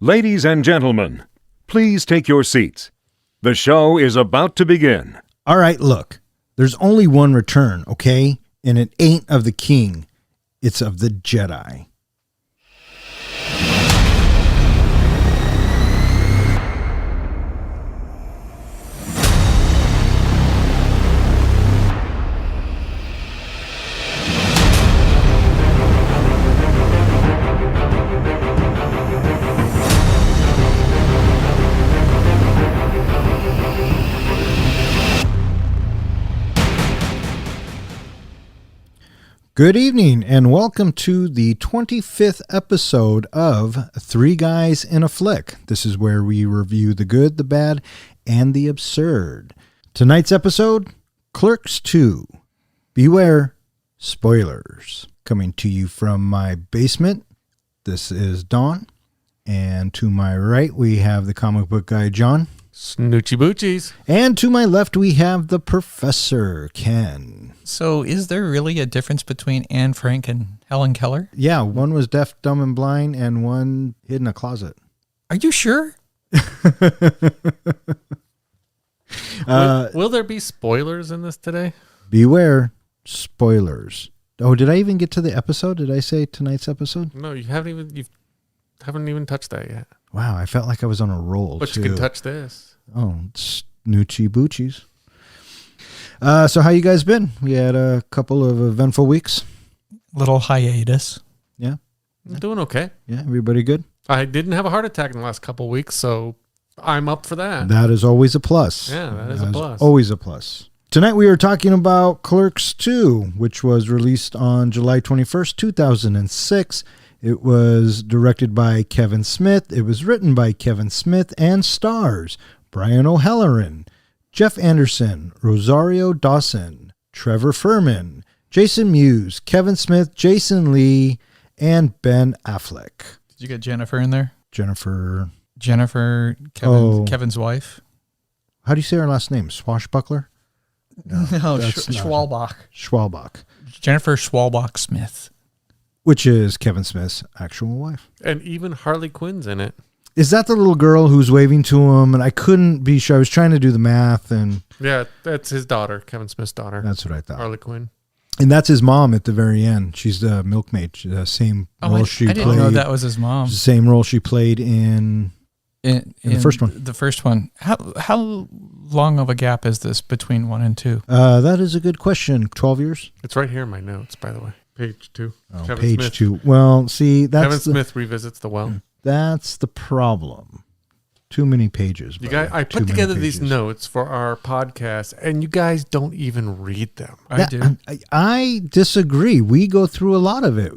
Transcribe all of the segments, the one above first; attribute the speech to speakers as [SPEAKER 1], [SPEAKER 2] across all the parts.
[SPEAKER 1] Ladies and gentlemen, please take your seats. The show is about to begin.
[SPEAKER 2] All right, look. There's only one return, okay? And it ain't of the king. It's of the Jedi. Good evening, and welcome to the 25th episode of Three Guys in a Flick. This is where we review the good, the bad, and the absurd. Tonight's episode, Clerks II. Beware, spoilers. Coming to you from my basement, this is Dawn. And to my right, we have the comic book guy, John.
[SPEAKER 3] Snoochie Boochies.
[SPEAKER 2] And to my left, we have the Professor, Ken.
[SPEAKER 4] So is there really a difference between Anne Frank and Helen Keller?
[SPEAKER 2] Yeah, one was deaf, dumb, and blind, and one hid in a closet.
[SPEAKER 4] Are you sure?
[SPEAKER 3] Will there be spoilers in this today?
[SPEAKER 2] Beware, spoilers. Oh, did I even get to the episode? Did I say tonight's episode?
[SPEAKER 3] No, you haven't even touched that yet.
[SPEAKER 2] Wow, I felt like I was on a roll.
[SPEAKER 3] But you can touch this.
[SPEAKER 2] Oh, snoochie boochies. So how you guys been? We had a couple of eventful weeks.
[SPEAKER 4] Little hiatus.
[SPEAKER 2] Yeah.
[SPEAKER 3] I'm doing okay.
[SPEAKER 2] Yeah, everybody good?
[SPEAKER 3] I didn't have a heart attack in the last couple of weeks, so I'm up for that.
[SPEAKER 2] That is always a plus.
[SPEAKER 3] Yeah, that is a plus.
[SPEAKER 2] Always a plus. Tonight we are talking about Clerks II, which was released on July 21st, 2006. It was directed by Kevin Smith. It was written by Kevin Smith and stars Brian O'Halloran, Jeff Anderson, Rosario Dawson, Trevor Furman, Jason Mewes, Kevin Smith, Jason Lee, and Ben Affleck.
[SPEAKER 4] Did you get Jennifer in there?
[SPEAKER 2] Jennifer,
[SPEAKER 4] Kevin's wife.
[SPEAKER 2] How do you say her last name? Swashbuckler?
[SPEAKER 4] No, Schwalbach.
[SPEAKER 2] Schwalbach.
[SPEAKER 4] Jennifer Schwalbach Smith.
[SPEAKER 2] Which is Kevin Smith's actual wife.
[SPEAKER 3] And even Harley Quinn's in it.
[SPEAKER 2] Is that the little girl who's waving to him? And I couldn't be sure. I was trying to do the math. And
[SPEAKER 3] yeah, that's his daughter, Kevin Smith's daughter.
[SPEAKER 2] That's what I thought.
[SPEAKER 3] Harley Quinn.
[SPEAKER 2] And that's his mom at the very end. She's the milkmaid. The same role she played.
[SPEAKER 4] I didn't know that was his mom.
[SPEAKER 2] The same role she played in the first one.
[SPEAKER 4] The first one. How long of a gap is this between 1 and 2?
[SPEAKER 2] That is a good question. 12 years?
[SPEAKER 3] It's right here in my notes, by the way. Page 2.
[SPEAKER 2] Oh,
[SPEAKER 3] Kevin
[SPEAKER 2] page
[SPEAKER 3] Smith.
[SPEAKER 2] 2. Well, see, that's
[SPEAKER 3] Kevin Smith revisits the well.
[SPEAKER 2] That's the problem. Too many pages.
[SPEAKER 3] You guys, I put together these notes for our podcast, and you guys don't even read them.
[SPEAKER 4] I do.
[SPEAKER 2] I disagree. We go through a lot of it.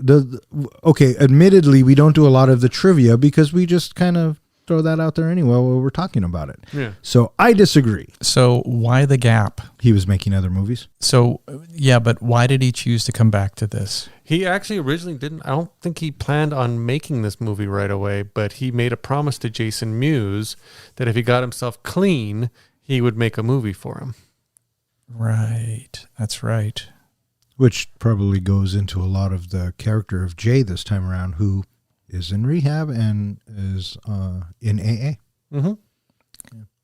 [SPEAKER 2] Okay, admittedly, we don't do a lot of the trivia because we just kind of throw that out there anyway while we're talking about it.
[SPEAKER 3] Yeah.
[SPEAKER 2] So I disagree.
[SPEAKER 4] So why the gap?
[SPEAKER 2] He was making other movies.
[SPEAKER 4] So, yeah, but why did he choose to come back to this?
[SPEAKER 3] He actually originally didn't. I don't think he planned on making this movie right away, but he made a promise to Jason Mewes that if he got himself clean, he would make a movie for him.
[SPEAKER 4] Right. That's right.
[SPEAKER 2] Which probably goes into a lot of the character of Jay this time around, who is in rehab and is in AA.
[SPEAKER 3] Mm-hmm.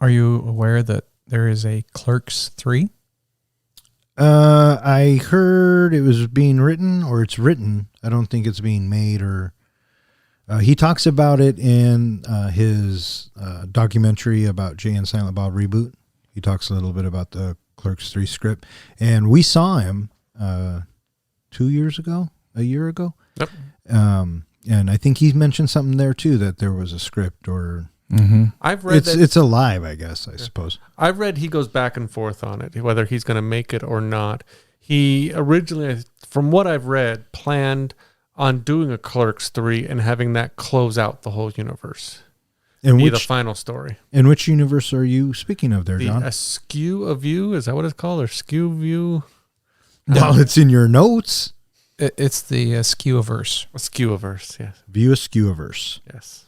[SPEAKER 4] Are you aware that there is a Clerks 3?
[SPEAKER 2] I heard it was being written, or it's written. I don't think it's being made, or he talks about it in his documentary about Jay and Silent Bob Reboot. He talks a little bit about the Clerks 3 script, and we saw him 2 years ago, a year ago.
[SPEAKER 3] Yep.
[SPEAKER 2] And I think he mentioned something there too, that there was a script, or
[SPEAKER 3] I've read
[SPEAKER 2] it's alive, I guess, I suppose.
[SPEAKER 3] I've read he goes back and forth on it, whether he's going to make it or not. He originally, from what I've read, planned on doing a Clerks 3 and having that close out the whole universe.
[SPEAKER 2] And
[SPEAKER 3] be the final story.
[SPEAKER 2] In which universe are you speaking of there, John?
[SPEAKER 3] Askew of View, is that what it's called? Or Skew View?
[SPEAKER 2] Well, it's in your notes.
[SPEAKER 4] It's the Skewiverse.
[SPEAKER 3] Skewiverse, yes.
[SPEAKER 2] View Askewiverse.
[SPEAKER 3] Yes.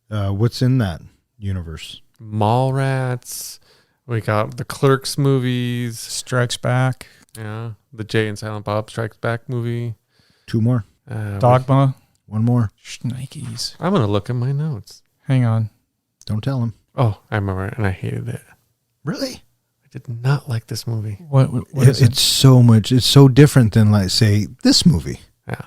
[SPEAKER 2] What's in that universe?
[SPEAKER 3] Mallrats. We got the Clerks movies.
[SPEAKER 4] Strikes Back.
[SPEAKER 3] Yeah. The Jay and Silent Bob Strikes Back movie.
[SPEAKER 2] 2 more.
[SPEAKER 4] Dogma.
[SPEAKER 2] 1 more.
[SPEAKER 4] Shnikes.
[SPEAKER 3] I'm going to look in my notes.
[SPEAKER 4] Hang on.
[SPEAKER 2] Don't tell him.
[SPEAKER 3] Oh, I remember it, and I hated it.
[SPEAKER 2] Really?
[SPEAKER 3] I did not like this movie.
[SPEAKER 4] What is it?
[SPEAKER 2] It's so much. It's so different than, like, say, this movie.
[SPEAKER 3] Yeah.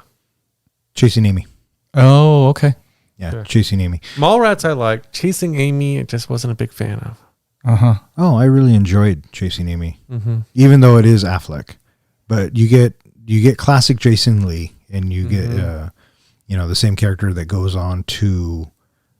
[SPEAKER 2] Chasing Amy.
[SPEAKER 4] Oh, okay.
[SPEAKER 2] Yeah,
[SPEAKER 3] Yeah.
[SPEAKER 2] Chasing Amy.
[SPEAKER 3] Mallrats I liked. Chasing Amy, I just wasn't a big fan of.
[SPEAKER 4] Uh-huh.
[SPEAKER 2] Oh, I really enjoyed Chasing Amy,
[SPEAKER 3] Mm-hmm.
[SPEAKER 2] even though it is Affleck. But you get classic Jason Lee, and you get the same character that goes on to,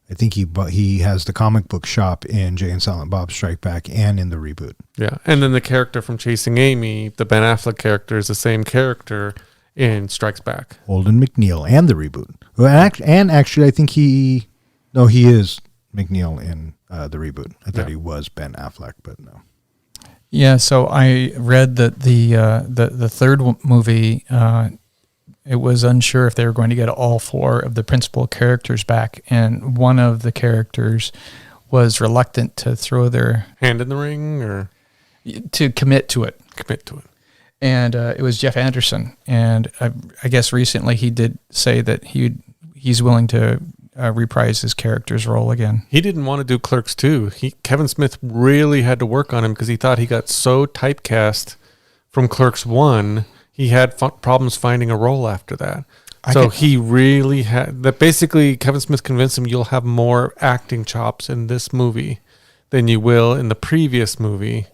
[SPEAKER 2] I think he has the comic book shop in Jay and Silent Bob Strike Back and in the reboot.
[SPEAKER 3] Yeah, and then the character from Chasing Amy, the Ben Affleck character, is the same character in Strikes Back.
[SPEAKER 2] Holden McNeil and the reboot. Well, and actually, I think he is McNeil in the reboot. I thought he was Ben Affleck, but no.
[SPEAKER 4] Yeah, so I read that the third movie, it was unsure if they were going to get all four of the principal characters back, and one of the characters was reluctant to throw their
[SPEAKER 3] Hand in the ring or
[SPEAKER 4] to commit to it.
[SPEAKER 3] commit to it.
[SPEAKER 4] And it was Jeff Anderson, and I guess recently he did say that he's willing to reprise his character's role again.
[SPEAKER 3] He didn't want to do Clerks II. Kevin Smith really had to work on him because he thought he got so typecast from Clerks 1, he had problems finding a role after that. He really had that. Basically, Kevin Smith convinced him, you'll have more acting chops in this movie than you will in the previous movie.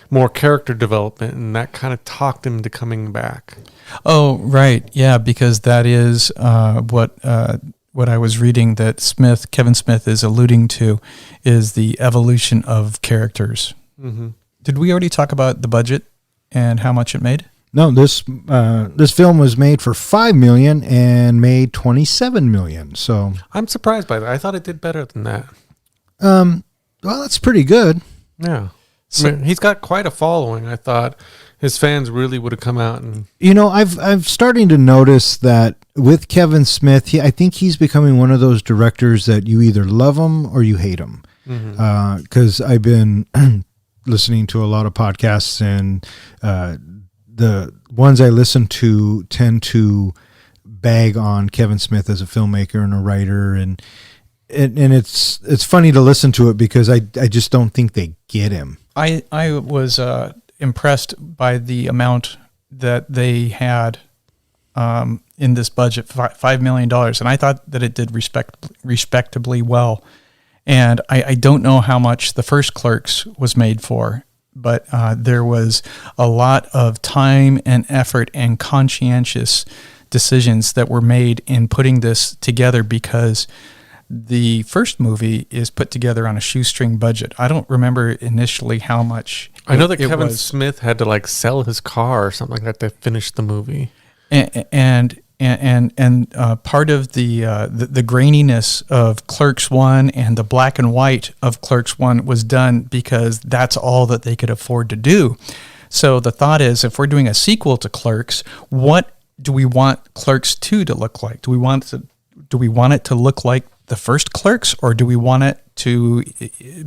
[SPEAKER 3] More character development, and that kind of talked him into coming back.
[SPEAKER 4] Oh, right. Yeah, because that is what I was reading that Kevin Smith is alluding to is the evolution of characters.
[SPEAKER 3] Mm-hmm.
[SPEAKER 4] Did we already talk about the budget and how much it made?
[SPEAKER 2] No, this film was made for $5 million and made $27 million. So
[SPEAKER 3] I'm surprised by that. I thought it did better than that.
[SPEAKER 2] well, that's pretty good.
[SPEAKER 3] Yeah.
[SPEAKER 4] So,
[SPEAKER 3] I mean, he's got quite a following. I thought his fans really would have come out and...
[SPEAKER 2] I'm starting to notice that with Kevin Smith, I think he's becoming one of those directors that you either love him or you hate him. Because I've been listening to a lot of podcasts, and the ones I listen to tend to bag on Kevin Smith as a filmmaker and a writer, and it's funny to listen to it because I just don't think they get him.
[SPEAKER 4] I was impressed by the amount that they had in this budget, $5 million, and I thought that it did respectably well. And I don't know how much the first Clerks was made for, but there was a lot of time and effort and conscientious decisions that were made in putting this together, because the first movie is put together on a shoestring budget. I don't remember initially how much.
[SPEAKER 3] I know that Kevin Smith had to sell his car or something like that to finish the movie.
[SPEAKER 4] And part of the graininess of Clerks 1 and the black and white of Clerks 1 was done because that's all that they could afford to do. So the thought is, if we're doing a sequel to Clerks, what do we want Clerks 2 to look like? Do we want it to look like the first Clerks, or do we want it to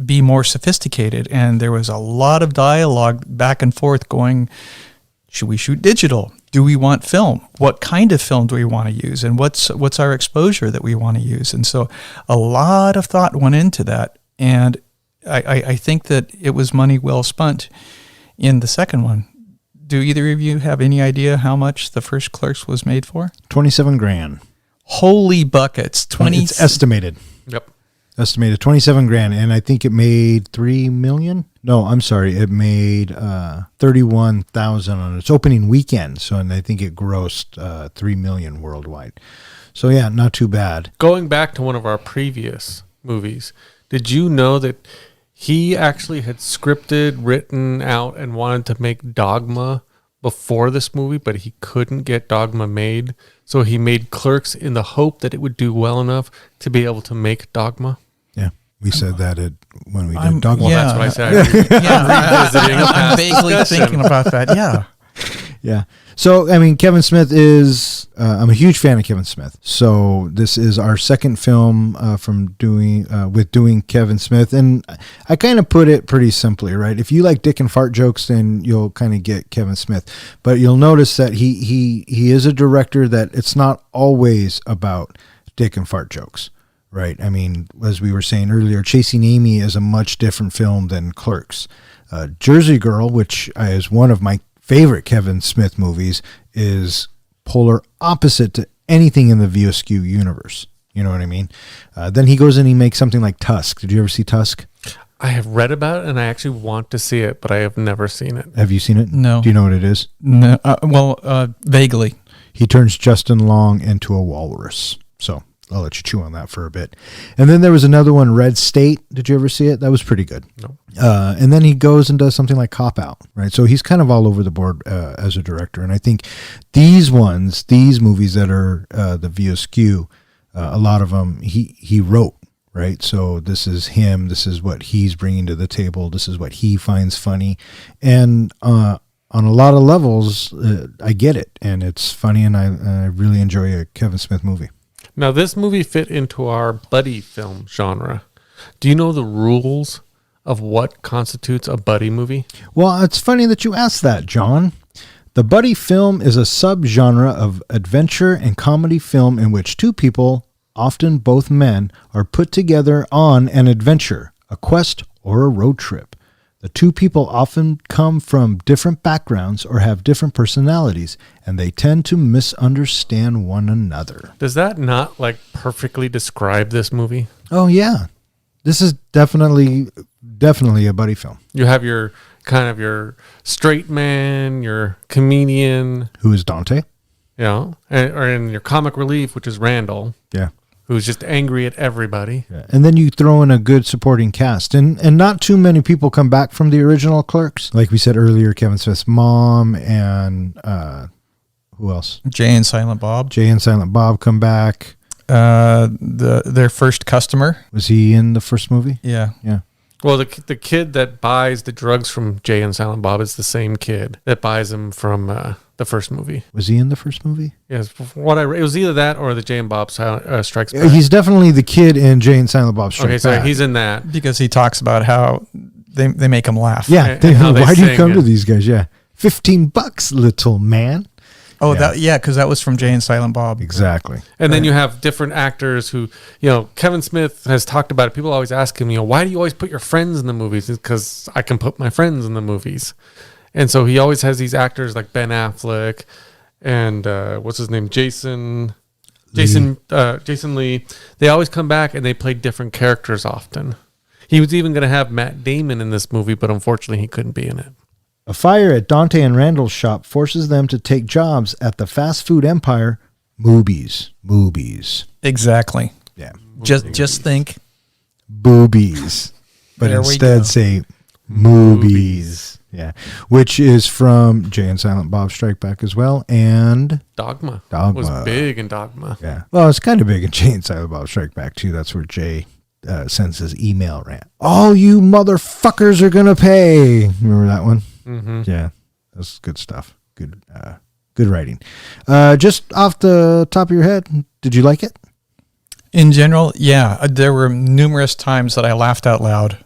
[SPEAKER 4] be more sophisticated? And there was a lot of dialogue back and forth going, should we shoot digital? Do we want film? What kind of film do we want to use? And what's our exposure that we want to use? And so a lot of thought went into that. And I think that it was money well spent in the second one. Do either of you have any idea how much the first Clerks was made for?
[SPEAKER 2] $27,000.
[SPEAKER 4] Holy buckets.
[SPEAKER 2] It's estimated.
[SPEAKER 3] Yep.
[SPEAKER 2] Estimated $27,000, and I think it made $3 million. No, I'm sorry, it made $31,000 on its opening weekend. So, and I think it grossed $3 million worldwide. So yeah, not too bad.
[SPEAKER 3] Going back to one of our previous movies, did you know that he actually had scripted, written out, and wanted to make Dogma before this movie, but he couldn't get Dogma made? So he made Clerks in the hope that it would do well enough to be able to make Dogma.
[SPEAKER 2] Yeah, we said that when we did Dogma.
[SPEAKER 3] Well,
[SPEAKER 4] Yeah.
[SPEAKER 3] that's what I said.
[SPEAKER 4] I'm vaguely thinking about that. Yeah.
[SPEAKER 2] Yeah. So, I mean, Kevin Smith is, I'm a huge fan of Kevin Smith. So this is our second film with doing Kevin Smith. And I kind of put it pretty simply, right? If you like dick and fart jokes, then you'll kind of get Kevin Smith. But you'll notice that he is a director that it's not always about dick and fart jokes. right? I mean, as we were saying earlier, Chasing Amy is a much different film than Clerks. Jersey Girl, which is one of my favorite Kevin Smith movies, is polar opposite to anything in the View universe. You know what I mean? Then he goes and he makes something like Tusk. Did you ever see Tusk?
[SPEAKER 3] I have read about it and I actually want to see it, but I have never seen it.
[SPEAKER 2] Have you seen it?
[SPEAKER 4] No.
[SPEAKER 2] Do you know what it is?
[SPEAKER 4] No. Vaguely.
[SPEAKER 2] He turns Justin Long into a walrus. So I'll let you chew on that for a bit. And then there was another one, Red State. Did you ever see it? That was pretty good.
[SPEAKER 3] No.
[SPEAKER 2] And then he goes and does something like Cop Out, right? So he's kind of all over the board as a director. And I think these movies that are the VSQ, a lot of them he wrote, right? So this is him. This is what he's bringing to the table. This is what he finds funny. And on a lot of levels, I get it. And it's funny, and I really enjoy a Kevin Smith movie.
[SPEAKER 3] Now, this movie fit into our buddy film genre. Do you know the rules of what constitutes a buddy movie?
[SPEAKER 2] Well, it's funny that you asked that, John. The buddy film is a subgenre of adventure and comedy film in which two people, often both men, are put together on an adventure, a quest, or a road trip. The two people often come from different backgrounds or have different personalities, and they tend to misunderstand one another.
[SPEAKER 3] Does that not perfectly describe this movie?
[SPEAKER 2] Oh, yeah. This is definitely a buddy film.
[SPEAKER 3] You have your kind of your straight man, your comedian,
[SPEAKER 2] Who is Dante?
[SPEAKER 3] or in your comic relief, which is Randall,
[SPEAKER 2] Yeah.
[SPEAKER 3] who's just angry at everybody.
[SPEAKER 2] Yeah. And then you throw in a good supporting cast. And not too many people come back from the original Clerks. Like we said earlier, Kevin Smith's mom and who else?
[SPEAKER 4] Jay and Silent Bob.
[SPEAKER 2] Jay and Silent Bob come back.
[SPEAKER 4] Their first customer.
[SPEAKER 2] Was he in the first movie?
[SPEAKER 4] Yeah.
[SPEAKER 2] Yeah.
[SPEAKER 3] Well, the kid that buys the drugs from Jay and Silent Bob is the same kid that buys them from the first movie.
[SPEAKER 2] Was he in the first movie?
[SPEAKER 3] Yes, it was either that or the Jay and Bob Strikes Back.
[SPEAKER 2] He's definitely the kid in Jay and Silent Bob Strike
[SPEAKER 3] Okay, so
[SPEAKER 2] Back.
[SPEAKER 3] he's in that.
[SPEAKER 4] Because he talks about how they make him laugh.
[SPEAKER 2] Yeah.
[SPEAKER 3] And how they
[SPEAKER 2] Why do you
[SPEAKER 3] sing,
[SPEAKER 2] come to
[SPEAKER 3] yeah.
[SPEAKER 2] these guys? Yeah. $15, little man.
[SPEAKER 4] Oh,
[SPEAKER 2] Yeah.
[SPEAKER 4] because that was from Jay and Silent Bob.
[SPEAKER 2] Exactly.
[SPEAKER 3] And then you have different actors who, Kevin Smith has talked about it. People always ask him, why do you always put your friends in the movies? It's because I can put my friends in the movies. And so he always has these actors like Ben Affleck and what's his name? Jason Lee. They always come back and they play different characters often. He was even going to have Matt Damon in this movie, but unfortunately he couldn't be in it.
[SPEAKER 2] A fire at Dante and Randall's shop forces them to take jobs at the fast food empire, Moobies.
[SPEAKER 4] Exactly.
[SPEAKER 2] Yeah.
[SPEAKER 4] Just think.
[SPEAKER 2] Boobies. But
[SPEAKER 4] There we
[SPEAKER 2] instead
[SPEAKER 4] go.
[SPEAKER 2] say Moobies. Yeah. Which is from Jay and Silent Bob Strike Back as well. And
[SPEAKER 3] Dogma.
[SPEAKER 2] Dogma.
[SPEAKER 3] Was big in Dogma.
[SPEAKER 2] yeah. Well, it's kind of big in Jay and Silent Bob Strike Back too. That's where Jay sends his email rant. All you motherfuckers are going to pay. Remember that one?
[SPEAKER 3] Mm-hmm.
[SPEAKER 2] Yeah, that's good stuff. Good writing. Just off the top of your head, did you like it?
[SPEAKER 4] In general, yeah. There were numerous times that I laughed out loud.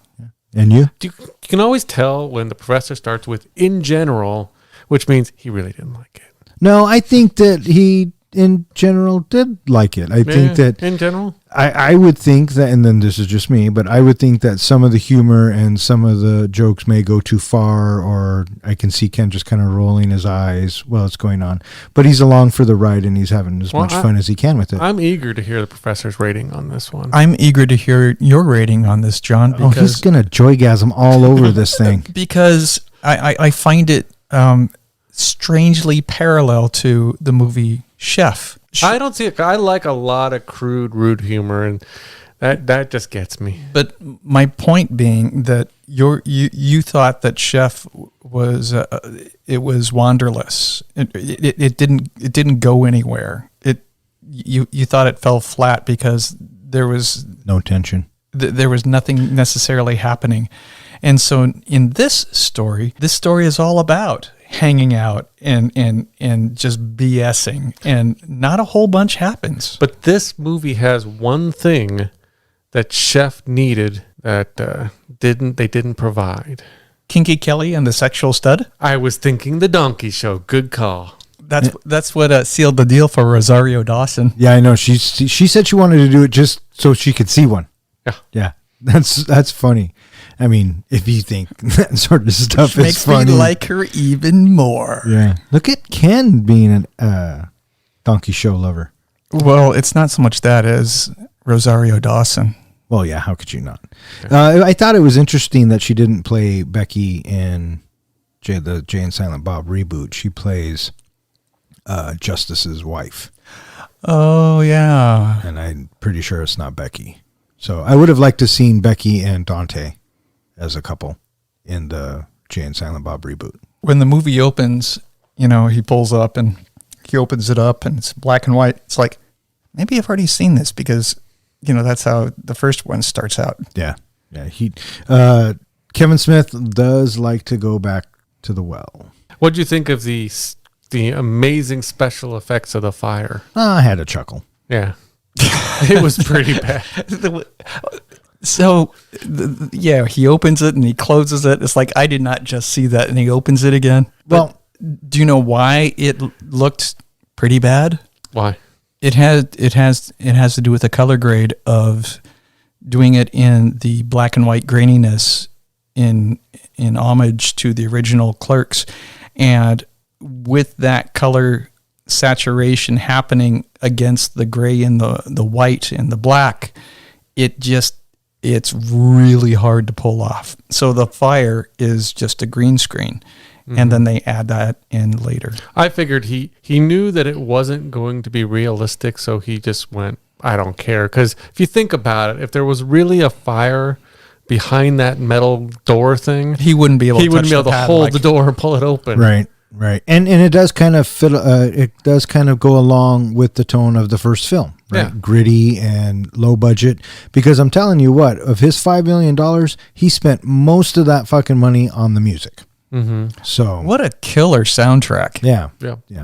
[SPEAKER 2] And you?
[SPEAKER 3] You can always tell when the professor starts with "in general," which means he really didn't like it.
[SPEAKER 2] No, I think that he, in general, did like it. I think that
[SPEAKER 3] in general,
[SPEAKER 2] I would think that, and then this is just me, but I would think that some of the humor and some of the jokes may go too far, or I can see Ken just kind of rolling his eyes while it's going on. But he's along for the ride, and he's having as much fun as he can with it.
[SPEAKER 3] I'm eager to hear the professor's rating on this one.
[SPEAKER 4] I'm eager to hear your rating on this, John,
[SPEAKER 2] Oh, he's
[SPEAKER 4] because
[SPEAKER 2] going to joygasm all over this thing.
[SPEAKER 4] because I find it strangely parallel to the movie Chef.
[SPEAKER 3] I don't see it. I like a lot of crude, rude humor, and that just gets me.
[SPEAKER 4] But my point being that you thought that Chef was it was wanderless. It didn't go anywhere. You thought it fell flat because there was
[SPEAKER 2] No tension.
[SPEAKER 4] there was nothing necessarily happening. And so in this story is all about hanging out and just BSing, and not a whole bunch happens.
[SPEAKER 3] But this movie has one thing that Chef needed that they didn't provide.
[SPEAKER 4] Kinky Kelly and the Sexual Stud?
[SPEAKER 3] I was thinking the Donkey Show. Good call.
[SPEAKER 4] That's what sealed the deal for Rosario Dawson.
[SPEAKER 2] Yeah, I know. She said she wanted to do it just so she could see one.
[SPEAKER 3] Yeah.
[SPEAKER 2] Yeah. That's funny. I mean, if you think that sort of stuff is
[SPEAKER 4] Makes
[SPEAKER 2] funny.
[SPEAKER 4] me like her even more.
[SPEAKER 2] Yeah. Look at Ken being a donkey show lover.
[SPEAKER 4] Well, it's not so much that as Rosario Dawson.
[SPEAKER 2] Well, yeah, how could you not? I thought it was interesting that she didn't play Becky in the Jay and Silent Bob reboot. She plays Justice's wife.
[SPEAKER 4] Oh, yeah.
[SPEAKER 2] And I'm pretty sure it's not Becky. So I would have liked to seen Becky and Dante as a couple in the Jay and Silent Bob reboot.
[SPEAKER 4] When the movie opens, he pulls up and he opens it up and it's black and white. It's like, maybe I've already seen this because, that's how the first one starts out.
[SPEAKER 2] Yeah. Yeah. Kevin Smith does like to go back to the well.
[SPEAKER 3] What do you think of the amazing special effects of the fire?
[SPEAKER 2] I had a chuckle.
[SPEAKER 3] Yeah. It was pretty bad.
[SPEAKER 4] So, he opens it and he closes it. It's like, I did not just see that, and he opens it again.
[SPEAKER 2] Well,
[SPEAKER 4] do you know why it looked pretty bad?
[SPEAKER 3] Why?
[SPEAKER 4] It has to do with the color grade of doing it in the black and white graininess in homage to the original Clerks, and with that color saturation happening against the gray and the white and the black, it's really hard to pull off. So the fire is just a green screen. And then they add that in later.
[SPEAKER 3] I figured he knew that it wasn't going to be realistic, so he just went, I don't care. Because if you think about it, if there was really a fire behind that metal door thing,
[SPEAKER 4] he wouldn't be able to
[SPEAKER 3] hold the door and pull it open.
[SPEAKER 2] Right. And it does kind of fit. It does kind of go along with the tone of the first film, right?
[SPEAKER 3] Yeah.
[SPEAKER 2] Gritty and low budget. Because I'm telling you what, of his $5 million, he spent most of that fucking money on the music.
[SPEAKER 3] Mm-hmm.
[SPEAKER 2] So
[SPEAKER 4] what a killer soundtrack.
[SPEAKER 2] Yeah.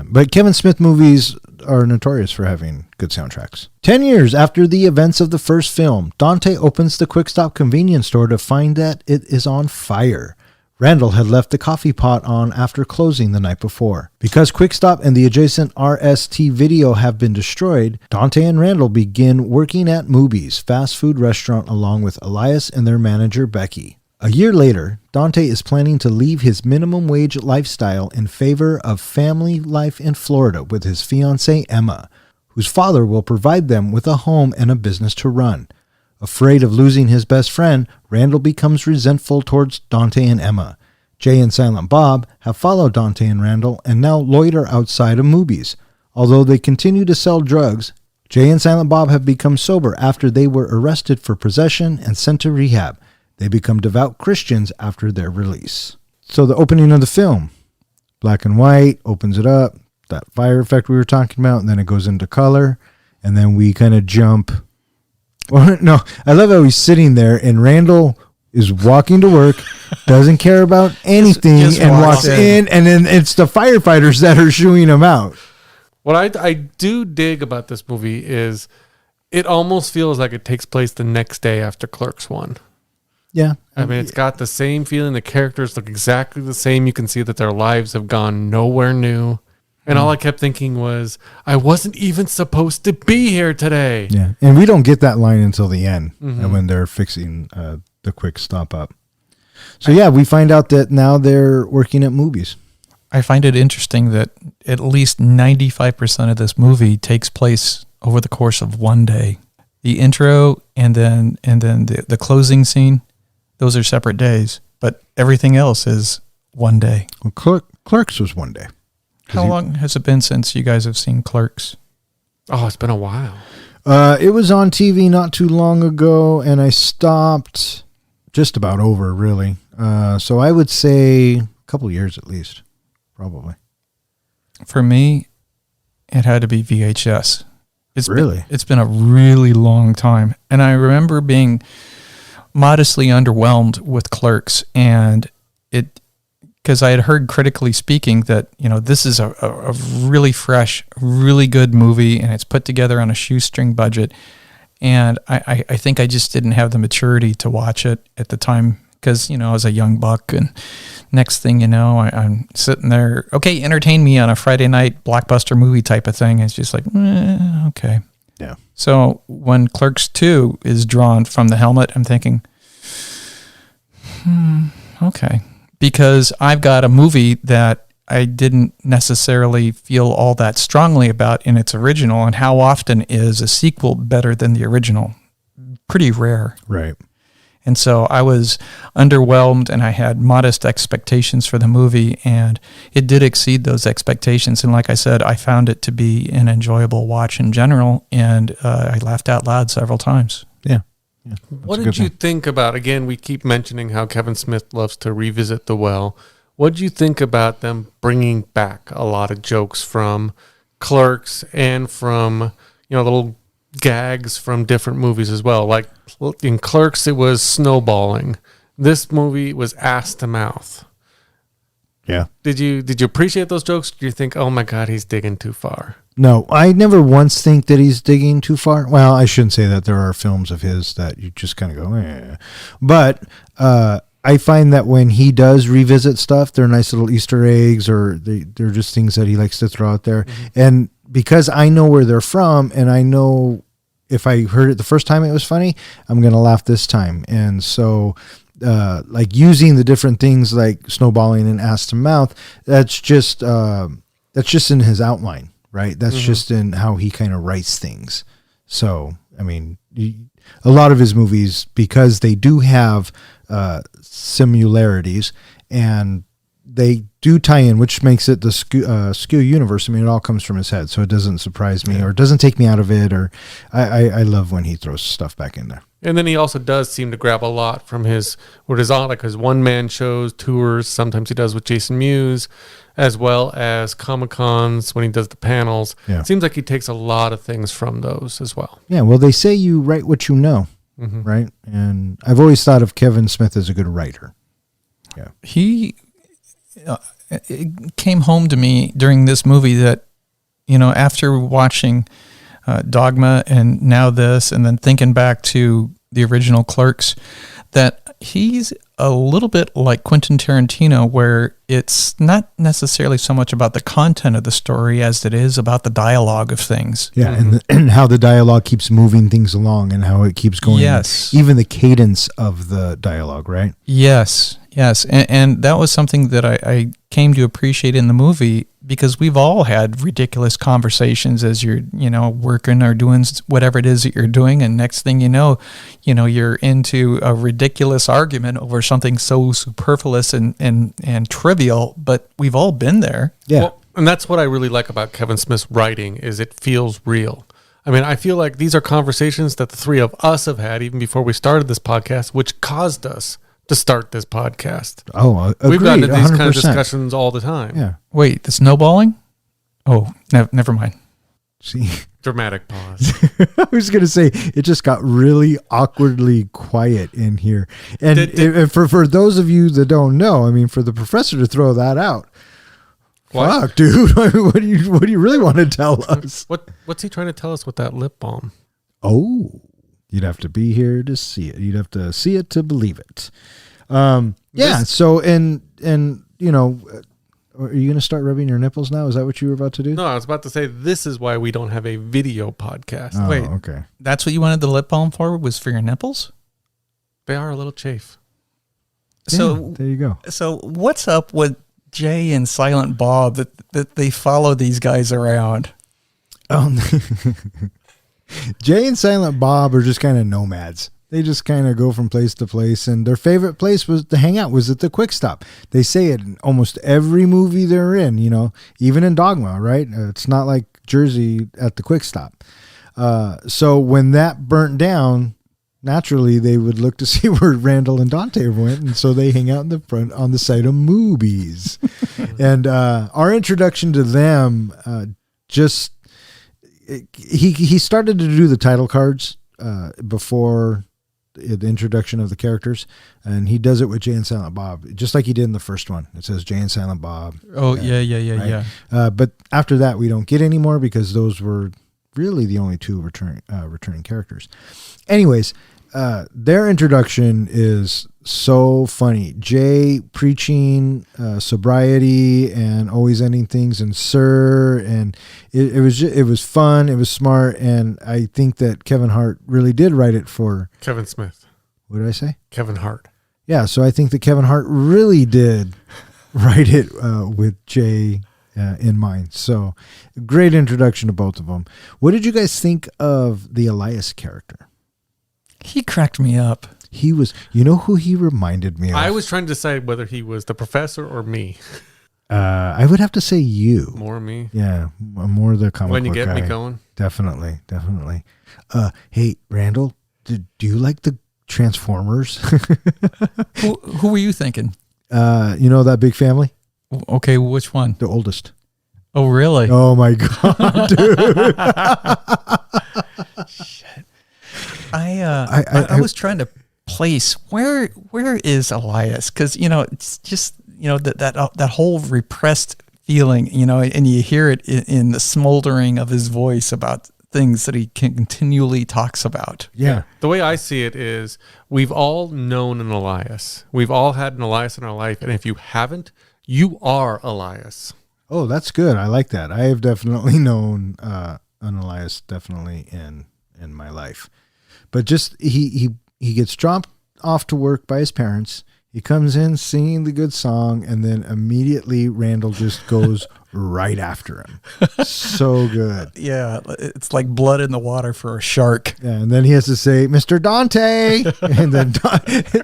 [SPEAKER 2] But Kevin Smith movies are notorious for having good soundtracks. 10 years after the events of the first film, Dante opens the Quick Stop convenience store to find that it is on fire. Randall had left the coffee pot on after closing the night before. Because Quick Stop and the adjacent RST video have been destroyed, Dante and Randall begin working at Mewes fast food restaurant along with Elias and their manager Becky. A year later, Dante is planning to leave his minimum wage lifestyle in favor of family life in Florida with his fiancée Emma, whose father will provide them with a home and a business to run. Afraid of losing his best friend, Randall becomes resentful towards Dante and Emma. Jay and Silent Bob have followed Dante and Randall and now loiter outside of Mewes. Although they continue to sell drugs, Jay and Silent Bob have become sober after they were arrested for possession and sent to rehab. They become devout Christians after their release. So the opening of the film, black and white, opens it up, that fire effect we were talking about, and then it goes into color, and then we kind of jump. Or, no, I love how he's sitting there, and Randall is walking to work, doesn't care about anything,
[SPEAKER 4] just
[SPEAKER 2] and
[SPEAKER 4] walks
[SPEAKER 2] walks in, and then it's the firefighters that are shooing him out.
[SPEAKER 3] What I do dig about this movie is it almost feels like it takes place the next day after Clerks 1.
[SPEAKER 2] Yeah.
[SPEAKER 3] I mean, it's got the same feeling. The characters look exactly the same. You can see that their lives have gone nowhere new. And all I kept thinking was, I wasn't even supposed to be here today.
[SPEAKER 2] Yeah. And we don't get that line until the end when they're fixing the Quick Stop up. So, yeah, we find out that now they're working at Mewes.
[SPEAKER 4] I find it interesting that at least 95% of this movie takes place over the course of one day. The intro and then the closing scene, those are separate days, but everything else is one day.
[SPEAKER 2] Well, Clerks was one day.
[SPEAKER 4] How long has it been since you guys have seen Clerks?
[SPEAKER 3] Oh, it's been a while.
[SPEAKER 2] It was on TV not too long ago, and I stopped just about over, really. So I would say a couple years at least, probably.
[SPEAKER 4] For me, it had to be VHS. It's been a really long time. And I remember being modestly underwhelmed with Clerks, and because I had heard critically speaking that, this is a really fresh, really good movie, and it's put together on a shoestring budget. And I think I just didn't have the maturity to watch it at the time because, I was a young buck, and next thing you know, I'm sitting there, okay, entertain me on a Friday night blockbuster movie type of thing. It's just like, okay.
[SPEAKER 2] Yeah.
[SPEAKER 4] So when Clerks 2 is drawn from the helmet, I'm thinking, okay, because I've got a movie that I didn't necessarily feel all that strongly about in its original, and how often is a sequel better than the original? Pretty rare.
[SPEAKER 2] Right.
[SPEAKER 4] And so I was underwhelmed, and I had modest expectations for the movie, and it did exceed those expectations. And like I said, I found it to be an enjoyable watch in general, and I laughed out loud several times.
[SPEAKER 2] Yeah.
[SPEAKER 3] What did you think about, again, we keep mentioning how Kevin Smith loves to revisit The Well. What did you think about them bringing back a lot of jokes from Clerks and from, little gags from different movies as well? Like in Clerks, it was snowballing. This movie was ass to mouth.
[SPEAKER 2] Yeah.
[SPEAKER 3] Did you appreciate those jokes? Do you think, oh my God, he's digging too far?
[SPEAKER 2] No, I never once think that he's digging too far. Well, I shouldn't say that. There are films of his that you just kind of go, eh. But I find that when he does revisit stuff, they're nice little Easter eggs, or they're just things that he likes to throw out there. Mm-hmm. And because I know where they're from, and I know if I heard it the first time it was funny, I'm going to laugh this time. And so like using the different things like snowballing and ass to mouth, that's just in his outline, right? That's just in how he kind of writes things. So, I mean, a lot of his movies, because they do have similarities and they do tie in, which makes it the skew universe. I mean, it all comes from his head, so it doesn't surprise me or it doesn't take me out of it. Or I love when he throws stuff back in there.
[SPEAKER 3] And then he also does seem to grab a lot from his one-man shows, tours. Sometimes he does with Jason Mewes, as well as Comic-Cons when he does the panels.
[SPEAKER 2] Yeah.
[SPEAKER 3] It seems like he takes a lot of things from those as well.
[SPEAKER 2] Yeah, well, they say you write what you know, right? And I've always thought of Kevin Smith as a good writer. Yeah,
[SPEAKER 4] it came home to me during this movie that, after watching Dogma and now this, and then thinking back to the original Clerks, that he's a little bit like Quentin Tarantino, where it's not necessarily so much about the content of the story as it is about the dialogue of things.
[SPEAKER 2] Yeah, and how the dialogue keeps moving things along and how it keeps going.
[SPEAKER 4] Yes.
[SPEAKER 2] Even the cadence of the dialogue, right?
[SPEAKER 4] Yes. And that was something that I came to appreciate in the movie, because we've all had ridiculous conversations as you're, working or doing whatever it is that you're doing. And next thing you know, you're into a ridiculous argument over something so superfluous and trivial, but we've all been there.
[SPEAKER 2] Yeah.
[SPEAKER 3] Well, and that's what I really like about Kevin Smith's writing, is it feels real. I mean, I feel like these are conversations that the three of us have had even before we started this podcast, which caused us to start this podcast.
[SPEAKER 2] Oh, agreed,
[SPEAKER 3] we've gotten into these
[SPEAKER 2] 100%.
[SPEAKER 3] kind of discussions all the time.
[SPEAKER 2] Yeah.
[SPEAKER 4] Wait, the snowballing? Oh, never mind.
[SPEAKER 2] See,
[SPEAKER 3] Dramatic pause.
[SPEAKER 2] I was going to say, it just got really awkwardly quiet in here. And for those of you that don't know, I mean, for the professor to throw that out,
[SPEAKER 3] What?
[SPEAKER 2] fuck, dude, what do you really want to tell us?
[SPEAKER 3] What's he trying to tell us with that lip balm?
[SPEAKER 2] Oh, you'd have to be here to see it. You'd have to see it to believe it. Yeah. So, and are you going to start rubbing your nipples now? Is that what you were about to do?
[SPEAKER 3] No, I was about to say, this is why we don't have a video podcast.
[SPEAKER 2] Oh,
[SPEAKER 4] Wait.
[SPEAKER 2] okay.
[SPEAKER 4] That's what you wanted the lip balm for, was for your nipples?
[SPEAKER 3] They are a little chafe.
[SPEAKER 4] So
[SPEAKER 2] Yeah, there you go.
[SPEAKER 4] So what's up with Jay and Silent Bob that they follow these guys around?
[SPEAKER 2] Jay and Silent Bob are just kind of nomads. They just kind of go from place to place, and their favorite place was to hang out was at the Quick Stop. They say it in almost every movie they're in, even in Dogma, right? It's not like Jersey at the Quick Stop. So when that burnt down, naturally they would look to see where Randall and Dante went, and so they hang out in the front on the side of movies. And our introduction to them, he started to do the title cards before the introduction of the characters, and he does it with Jay and Silent Bob, just like he did in the first one. It says Jay and Silent Bob.
[SPEAKER 4] Oh, yeah.
[SPEAKER 2] But after that, we don't get any more, because those were really the only two returning characters. Anyways, their introduction is so funny. Jay preaching sobriety and always ending things in sir, and it was fun. It was smart, and I think that Kevin Hart really did write it for
[SPEAKER 3] Kevin Smith.
[SPEAKER 2] What did I say?
[SPEAKER 3] Kevin Hart.
[SPEAKER 2] Yeah, so I think that Kevin Hart really did write it with Jay in mind. So great introduction to both of them. What did you guys think of the Elias character?
[SPEAKER 4] He cracked me up.
[SPEAKER 2] He was, you know who he reminded me of?
[SPEAKER 3] I was trying to decide whether he was the professor or me.
[SPEAKER 2] I would have to say you.
[SPEAKER 3] More me.
[SPEAKER 2] Yeah, more the comic
[SPEAKER 3] When you
[SPEAKER 2] book
[SPEAKER 3] get
[SPEAKER 2] guy.
[SPEAKER 3] me going.
[SPEAKER 2] Definitely. Hey, Randall, do you like the Transformers?
[SPEAKER 4] Who were you thinking?
[SPEAKER 2] You know that big family?
[SPEAKER 4] Okay, which one?
[SPEAKER 2] The oldest.
[SPEAKER 4] Oh, really?
[SPEAKER 2] Oh my God, dude.
[SPEAKER 4] Shit. I was trying to place where is Elias? Because it's just that whole repressed feeling, and you hear it in the smoldering of his voice about things that he continually talks about.
[SPEAKER 2] Yeah.
[SPEAKER 3] The way I see it is we've all known an Elias. We've all had an Elias in our life. And if you haven't, you are Elias.
[SPEAKER 2] Oh, that's good. I like that. I have definitely known an Elias definitely in my life. But just he gets dropped off to work by his parents. He comes in singing the good song, and then immediately Randall just goes right after him. So good.
[SPEAKER 4] Yeah, it's like blood in the water for a shark.
[SPEAKER 2] Yeah, and then he has to say, "Mr. Dante," and then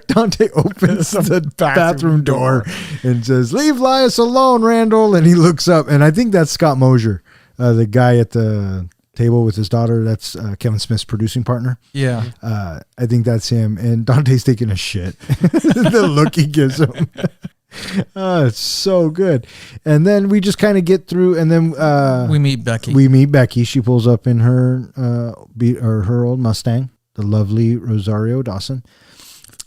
[SPEAKER 2] Dante opens the bathroom door and says, "Leave Elias alone, Randall." And he looks up, and I think that's Scott Mosier, the guy at the table with his daughter. That's Kevin Smith's producing partner.
[SPEAKER 4] Yeah.
[SPEAKER 2] I think that's him. And Dante's taking a shit. The look he gives him. Oh, it's so good. And then we just kind of get through, and then
[SPEAKER 4] we meet Becky.
[SPEAKER 2] She pulls up in her her old Mustang, the lovely Rosario Dawson.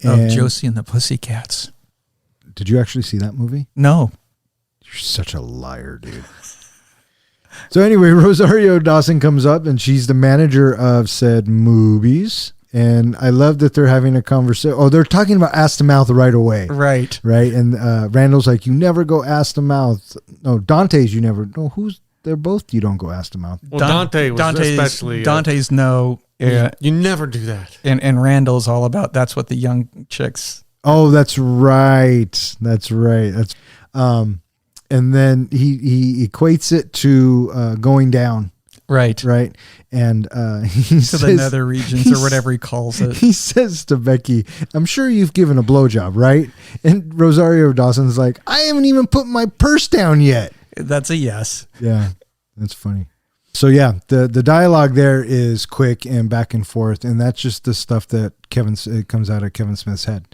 [SPEAKER 4] Of Josie and the Pussycats.
[SPEAKER 2] Did you actually see that movie?
[SPEAKER 4] No.
[SPEAKER 2] You're such a liar, dude. So anyway, Rosario Dawson comes up, and she's the manager of said movies. And I love that they're having a conversation. Oh, they're talking about ass to mouth right away.
[SPEAKER 4] Right.
[SPEAKER 2] Right. And Randall's like, you never go ass to mouth. No, Dante's you never. No, they're both you don't go ass to mouth.
[SPEAKER 3] Well, Dante's especially.
[SPEAKER 4] Dante's no.
[SPEAKER 3] You never do that.
[SPEAKER 4] And Randall's all about that's what the young chicks.
[SPEAKER 2] Oh, that's right. That's and then he equates it to going down.
[SPEAKER 4] Right.
[SPEAKER 2] And he
[SPEAKER 4] says,
[SPEAKER 2] to
[SPEAKER 4] the nether regions or whatever he calls it.
[SPEAKER 2] He says to Becky, "I'm sure you've given a blowjob, right?" And Rosario Dawson's like, "I haven't even put my purse down yet."
[SPEAKER 4] That's a yes.
[SPEAKER 2] Yeah, that's funny. So yeah, the dialogue there is quick and back and forth, and that's just the stuff that it comes out of Kevin Smith's head.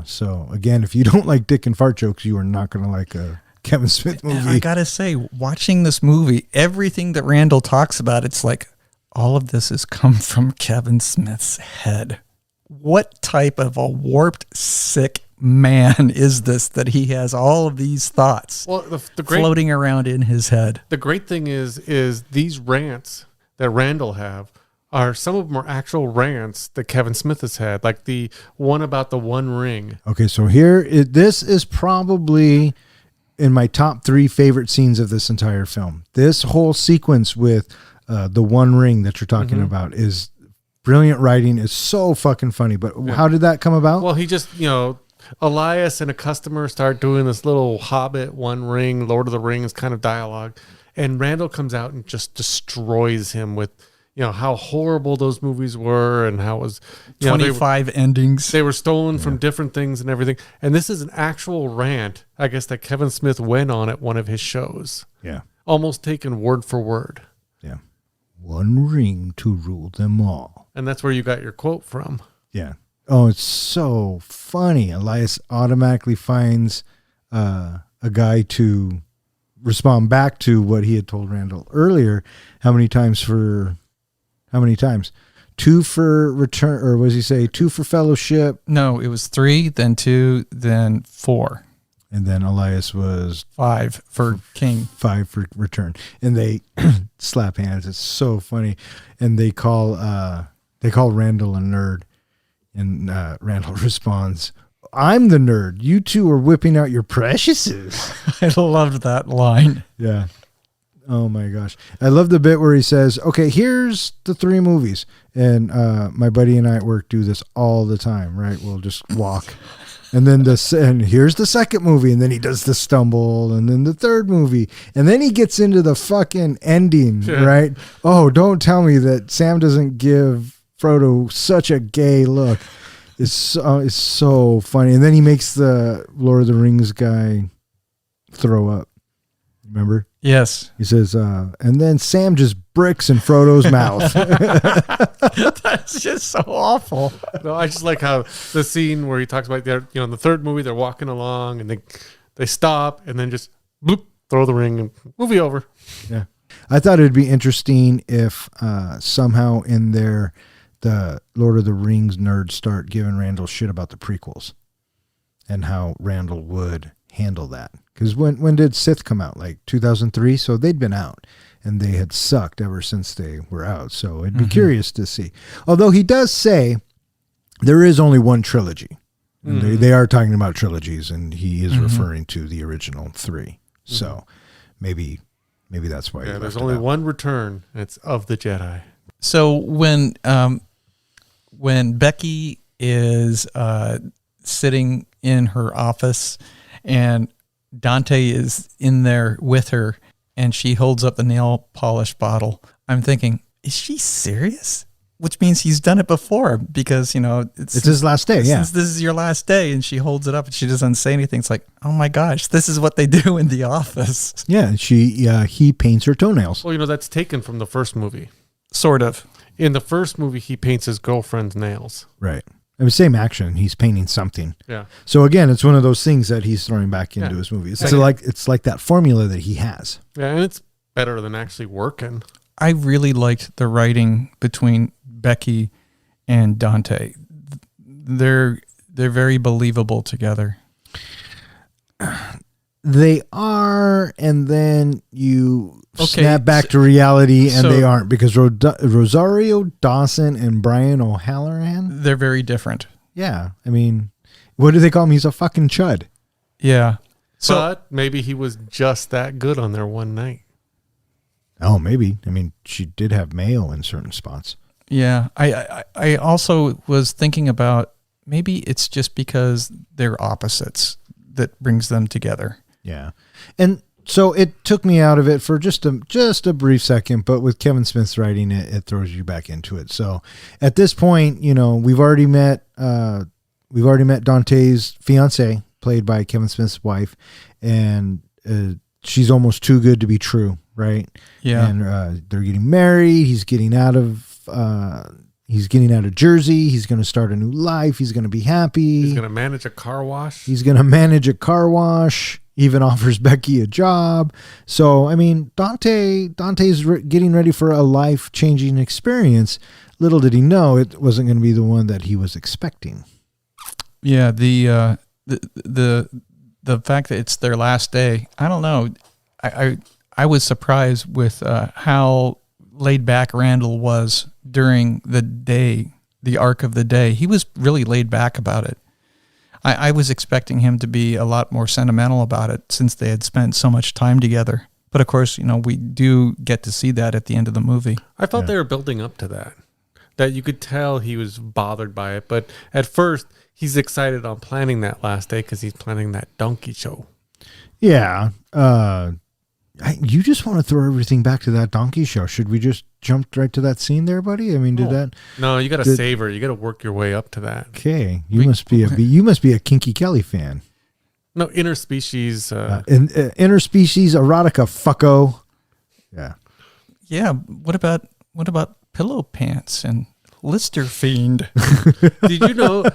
[SPEAKER 2] So again, if you don't like dick and fart jokes, you are not going to like a Kevin Smith movie.
[SPEAKER 4] I gotta say, watching this movie, everything that Randall talks about, it's like all of this has come from Kevin Smith's head. What type of a warped, sick man is this that he has all of these thoughts floating around in his head?
[SPEAKER 3] The great thing is these rants that Randall have are some of them are actual rants that Kevin Smith has had, like the one about the One Ring.
[SPEAKER 2] Okay, so this is probably in my top 3 favorite scenes of this entire film. This whole sequence with the One Ring that you're talking about is brilliant writing. It's so fucking funny. But how did that come about?
[SPEAKER 3] Well, he just, Elias and a customer start doing this little Hobbit, One Ring, Lord of the Rings kind of dialogue. And Randall comes out and just destroys him with, how horrible those movies were and how it was
[SPEAKER 4] 25 endings.
[SPEAKER 3] They were stolen from different things and everything. And this is an actual rant, I guess, that Kevin Smith went on at one of his shows.
[SPEAKER 2] Yeah.
[SPEAKER 3] Almost taken word for word.
[SPEAKER 2] Yeah. One ring to rule them all.
[SPEAKER 3] And that's where you got your quote from.
[SPEAKER 2] Yeah. Oh, it's so funny. Elias automatically finds a guy to respond back to what he had told Randall earlier. How many times? 2 for return, or what does he say? 2 for fellowship.
[SPEAKER 4] No, it was 3, then 2, then 4.
[SPEAKER 2] And then Elias was
[SPEAKER 4] 5 for king.
[SPEAKER 2] 5 for return. And they slap hands. It's so funny. And they call Randall a nerd. And Randall responds, I'm the nerd. You two are whipping out your preciouses.
[SPEAKER 4] I loved that line.
[SPEAKER 2] Yeah. Oh my gosh. I love the bit where he says, okay, here's the 3 movies. And my buddy and I at work do this all the time, right? We'll just walk. And then and here's the second movie. And then he does the stumble. And then the third movie. And then he gets into the fucking ending, right? Oh, don't tell me that Sam doesn't give Frodo such a gay look. It's so funny. And then he makes the Lord of the Rings guy throw up. Remember?
[SPEAKER 4] Yes.
[SPEAKER 2] He says, and then Sam just bricks in Frodo's mouth.
[SPEAKER 4] That's just so awful.
[SPEAKER 3] No, I just like how the scene where he talks about in the third movie, they're walking along and they stop and then just bloop, throw the ring and movie over.
[SPEAKER 2] Yeah. I thought it'd be interesting if somehow in there, the Lord of the Rings nerds start giving Randall shit about the prequels and how Randall would handle that. Because when did Sith come out? Like 2003? So they'd been out and they had sucked ever since they were out. So I'd be curious to see. Although he does say there is only one trilogy. And they are talking about trilogies, and he is referring to the original 3. So maybe that's why.
[SPEAKER 3] Yeah, there's only one return, and it's of the Jedi.
[SPEAKER 4] So when Becky is sitting in her office and Dante is in there with her and she holds up the nail polish bottle, I'm thinking, is she serious? Which means he's done it before because, it's
[SPEAKER 2] his last day. Yeah.
[SPEAKER 4] Since this is your last day, and she holds it up and she doesn't say anything. It's like, oh my gosh, this is what they do in the office.
[SPEAKER 2] Yeah. He paints her toenails.
[SPEAKER 3] Well, that's taken from the first movie.
[SPEAKER 4] Sort of.
[SPEAKER 3] In the first movie, he paints his girlfriend's nails.
[SPEAKER 2] Right. I mean, same action. He's painting something.
[SPEAKER 3] Yeah.
[SPEAKER 2] So again, it's one of those things that he's throwing back into his movie. It's like that formula that he has.
[SPEAKER 3] Yeah, and it's better than actually working.
[SPEAKER 4] I really liked the writing between Becky and Dante. They're very believable together.
[SPEAKER 2] They are, and then you snap back to reality, and they aren't, because Rosario Dawson and Brian O'Halloran,
[SPEAKER 4] they're very different.
[SPEAKER 2] Yeah, I mean, what do they call him? He's a fucking chud.
[SPEAKER 4] Yeah.
[SPEAKER 3] But maybe he was just that good on there one night.
[SPEAKER 2] Oh, maybe. I mean, she did have mayo in certain spots.
[SPEAKER 4] Yeah. I also was thinking about maybe it's just because they're opposites that brings them together.
[SPEAKER 2] Yeah. And so it took me out of it for just a brief second, but with Kevin Smith's writing, it throws you back into it. So at this point, we've already met Dante's fiance, played by Kevin Smith's wife, and she's almost too good to be true, right?
[SPEAKER 4] Yeah.
[SPEAKER 2] And they're getting married. He's getting out of Jersey. He's going to start a new life. He's going to be happy.
[SPEAKER 3] He's going to manage a car wash.
[SPEAKER 2] Even offers Becky a job. So, I mean, Dante's getting ready for a life-changing experience. Little did he know it wasn't going to be the one that he was expecting.
[SPEAKER 4] Yeah, the fact that it's their last day, I don't know. I was surprised with how laid back Randall was during the day, the arc of the day. He was really laid back about it. I was expecting him to be a lot more sentimental about it since they had spent so much time together. But of course, we do get to see that at the end of the movie.
[SPEAKER 3] I thought they were building up to that you could tell he was bothered by it. But at first, he's excited on planning that last day because he's planning that donkey show.
[SPEAKER 2] Yeah. You just want to throw everything back to that donkey show. Should we just jump right to that scene there, buddy? I mean,
[SPEAKER 3] No, you got to savor. You got to work your way up to that.
[SPEAKER 2] Okay, you must be a Kinky Kelly fan.
[SPEAKER 3] No, interspecies.
[SPEAKER 2] Interspecies erotica, fucko. Yeah.
[SPEAKER 4] Yeah. What about pillow pants and Lister Fiend?
[SPEAKER 3] Did you know?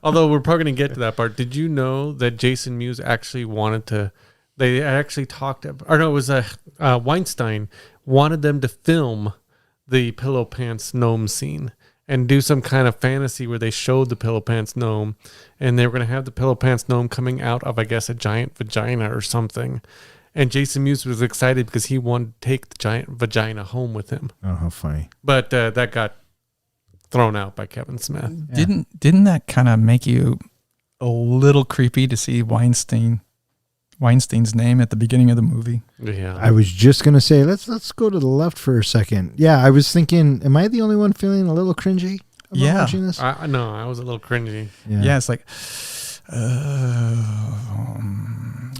[SPEAKER 3] Although we're probably going to get to that part. Did you know that Jason Mewes actually wanted to? They actually talked, it was Weinstein wanted them to film the Pillow Pants gnome scene and do some kind of fantasy where they showed the Pillow Pants gnome, and they were going to have the Pillow Pants gnome coming out of, I guess, a giant vagina or something. And Jason Mewes was excited because he wanted to take the giant vagina home with him.
[SPEAKER 2] Oh, how funny!
[SPEAKER 3] But that got thrown out by Kevin Smith.
[SPEAKER 4] Yeah. Didn't that kind of make you a little creepy to see Weinstein's name at the beginning of the movie.
[SPEAKER 3] Yeah.
[SPEAKER 2] I was just gonna say let's go to the left for a second. Yeah, I was thinking, am I the only one feeling a little cringy about watching this?
[SPEAKER 3] No, I was a little cringy.
[SPEAKER 4] Yeah, it's like,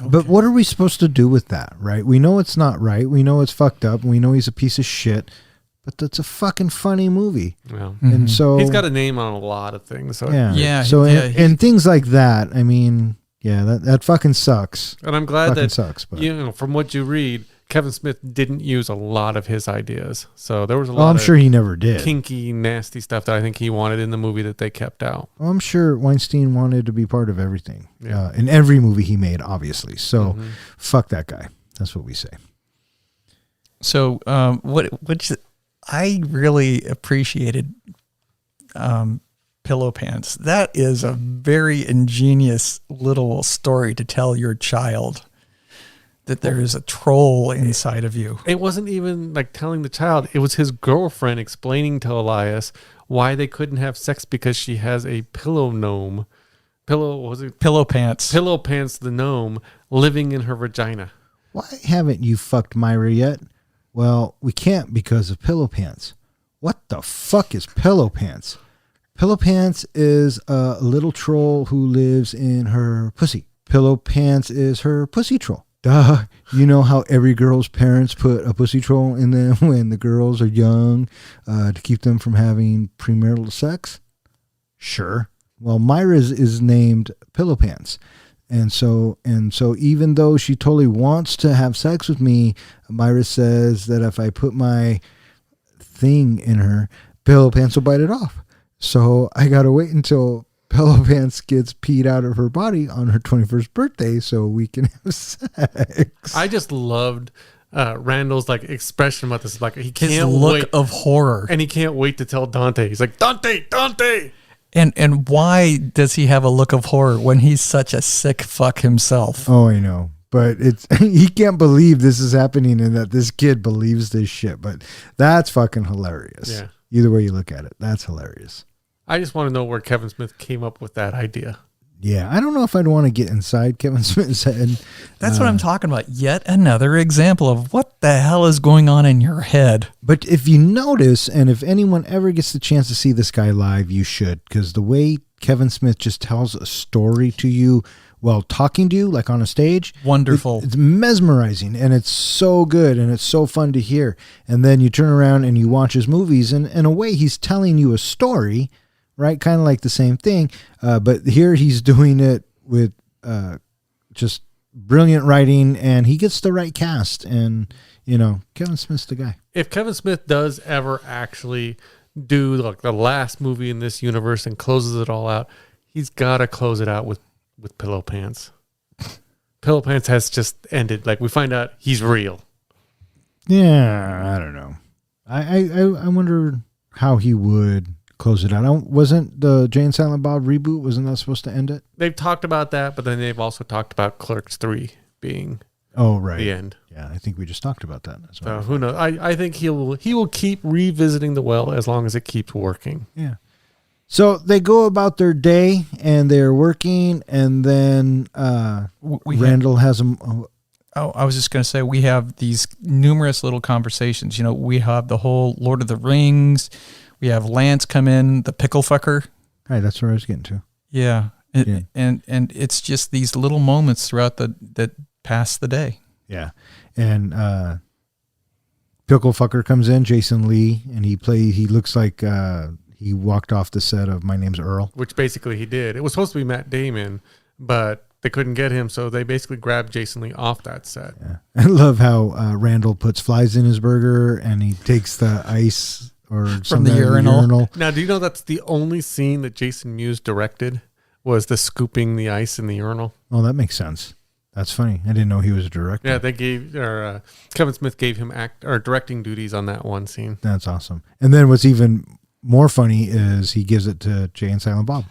[SPEAKER 2] But what are we supposed to do with that, right? We know it's not right. We know it's fucked up. And we know he's a piece of shit. But that's a fucking funny movie.
[SPEAKER 3] Well,
[SPEAKER 2] And so
[SPEAKER 3] he's got a name on a lot of things. So
[SPEAKER 4] Yeah,
[SPEAKER 2] So
[SPEAKER 4] yeah,
[SPEAKER 2] and things like that. I mean, yeah, that fucking sucks.
[SPEAKER 3] And I'm glad
[SPEAKER 2] Fucking
[SPEAKER 3] that
[SPEAKER 2] sucks. But
[SPEAKER 3] from what you read, Kevin Smith didn't use a lot of his ideas. So there was a
[SPEAKER 2] oh,
[SPEAKER 3] lot
[SPEAKER 2] I'm
[SPEAKER 3] of
[SPEAKER 2] sure he never did.
[SPEAKER 3] kinky, nasty stuff that I think he wanted in the movie that they kept out.
[SPEAKER 2] Well, I'm sure Weinstein wanted to be part of everything.
[SPEAKER 3] Yeah.
[SPEAKER 2] In every movie he made, obviously. So fuck that guy. That's what we say.
[SPEAKER 4] So which I really appreciated Pillow Pants. That is a very ingenious little story to tell your child that there is a troll inside of you.
[SPEAKER 3] It wasn't even like telling the child. It was his girlfriend explaining to Elias why they couldn't have sex because she has a pillow gnome.
[SPEAKER 4] Pillow Pants.
[SPEAKER 3] Pillow Pants the gnome living in her vagina.
[SPEAKER 2] Why haven't you fucked Myra yet? Well, we can't because of Pillow Pants. What the fuck is Pillow Pants? Pillow Pants is a little troll who lives in her pussy. Pillow Pants is her pussy troll. Duh. You know how every girl's parents put a pussy troll in them when the girls are young to keep them from having premarital sex? Sure. Well, Myra's is named Pillow Pants. And so even though she totally wants to have sex with me, Myra says that if I put my thing in her, Pillow Pants will bite it off. So I got to wait until Pillow Pants gets peed out of her body on her 21st birthday so we can have sex.
[SPEAKER 3] I just loved Randall's like expression about this. Like he can't
[SPEAKER 4] His look
[SPEAKER 3] wait,
[SPEAKER 4] of horror.
[SPEAKER 3] and he can't wait to tell Dante. He's like, Dante.
[SPEAKER 4] And why does he have a look of horror when he's such a sick fuck himself?
[SPEAKER 2] Oh, I know. But it's he can't believe this is happening and that this kid believes this shit. But that's fucking hilarious.
[SPEAKER 3] Yeah.
[SPEAKER 2] Either way you look at it, that's hilarious.
[SPEAKER 3] I just want to know where Kevin Smith came up with that idea.
[SPEAKER 2] Yeah, I don't know if I'd want to get inside Kevin Smith's head.
[SPEAKER 4] That's what I'm talking about. Yet another example of what the hell is going on in your head.
[SPEAKER 2] But if you notice, and if anyone ever gets the chance to see this guy live, you should. Because the way Kevin Smith just tells a story to you while talking to you, like on a stage.
[SPEAKER 4] Wonderful.
[SPEAKER 2] It's mesmerizing, and it's so good, and it's so fun to hear. And then you turn around and you watch his movies, and in a way, he's telling you a story, right? Kind of like the same thing. But here he's doing it with just brilliant writing, and he gets the right cast. And, you know, Kevin Smith's the guy.
[SPEAKER 3] If Kevin Smith does ever actually do like the last movie in this universe and closes it all out, he's got to close it out with Pillow Pants. Pillow Pants has just ended. Like we find out he's real.
[SPEAKER 2] Yeah, I don't know. I wonder how he would close it out. Wasn't the Jay and Silent Bob reboot, wasn't that supposed to end it?
[SPEAKER 3] They've talked about that, but then they've also talked about Clerks 3 being
[SPEAKER 2] right.
[SPEAKER 3] the end.
[SPEAKER 2] Yeah, I think we just talked about that.
[SPEAKER 3] So who knows? I think he will keep revisiting the well as long as it keeps working.
[SPEAKER 2] Yeah. So they go about their day and they're working, and then Randall has them.
[SPEAKER 4] I was just going to say, we have these numerous little conversations. You know, we have the whole Lord of the Rings. We have Lance come in, the pickle fucker.
[SPEAKER 2] Right, that's where I was getting to.
[SPEAKER 4] Yeah. And it's just these little moments throughout that pass the day.
[SPEAKER 2] Yeah. And pickle fucker comes in, Jason Lee, and he looks like he walked off the set of My Name's Earl.
[SPEAKER 3] Which basically he did. It was supposed to be Matt Damon, but they couldn't get him, so they basically grabbed Jason Lee off that set.
[SPEAKER 2] Yeah. I love how Randall puts flies in his burger, and he takes the ice or
[SPEAKER 4] from the urinal.
[SPEAKER 3] Now, do you know that's the only scene that Jason Mewes directed was the scooping the ice in the urinal?
[SPEAKER 2] Oh, that makes sense. That's funny. I didn't know he was a director.
[SPEAKER 3] Yeah, they gave Kevin Smith gave him directing duties on that one scene.
[SPEAKER 2] That's awesome. And then what's even more funny is he gives it to Jay and Silent Bob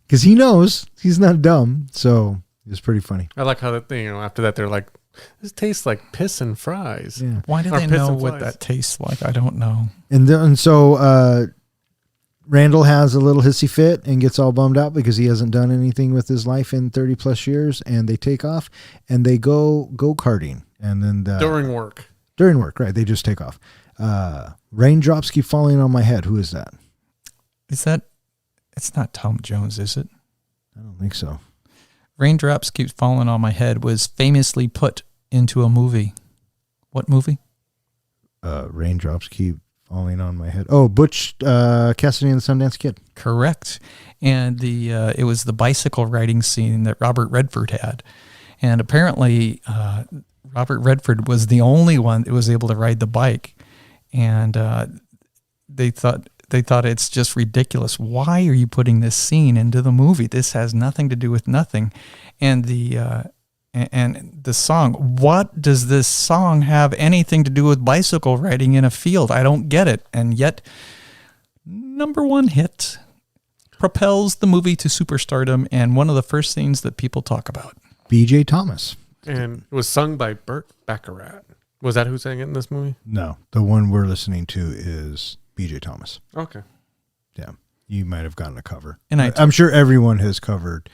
[SPEAKER 2] because he knows he's not dumb. So it's pretty funny.
[SPEAKER 3] I like how that thing. After that, they're like, "This tastes like piss and fries."
[SPEAKER 2] Yeah.
[SPEAKER 4] Why do
[SPEAKER 3] Or
[SPEAKER 4] they
[SPEAKER 3] piss
[SPEAKER 4] know
[SPEAKER 3] and
[SPEAKER 4] what
[SPEAKER 3] flies.
[SPEAKER 4] that tastes like? I don't know.
[SPEAKER 2] And so Randall has a little hissy fit and gets all bummed out because he hasn't done anything with his life in 30 plus years, and they take off and they go karting, and then
[SPEAKER 3] During work.
[SPEAKER 2] Right? They just take off. Raindrops keep falling on my head. Who is that?
[SPEAKER 4] It's not Tom Jones, is it?
[SPEAKER 2] I don't think so.
[SPEAKER 4] Raindrops Keep Falling on My Head was famously put into a movie. What movie?
[SPEAKER 2] Raindrops keep falling on my head. Oh, Butch Cassidy and the Sundance Kid.
[SPEAKER 4] Correct. And it was the bicycle riding scene that Robert Redford had. And apparently Robert Redford was the only one that was able to ride the bike. And they thought it's just ridiculous. Why are you putting this scene into the movie? This has nothing to do with nothing. And the song, what does this song have anything to do with bicycle riding in a field? I don't get it. And yet, number one hit propels the movie to superstardom and one of the first things that people talk about.
[SPEAKER 2] B.J. Thomas.
[SPEAKER 3] And it was sung by Burt Bacharach. Was that who sang it in this movie?
[SPEAKER 2] No, the one we're listening to is B.J. Thomas.
[SPEAKER 3] Okay.
[SPEAKER 2] Yeah, you might have gotten a cover.
[SPEAKER 4] And
[SPEAKER 2] I'm sure everyone has covered.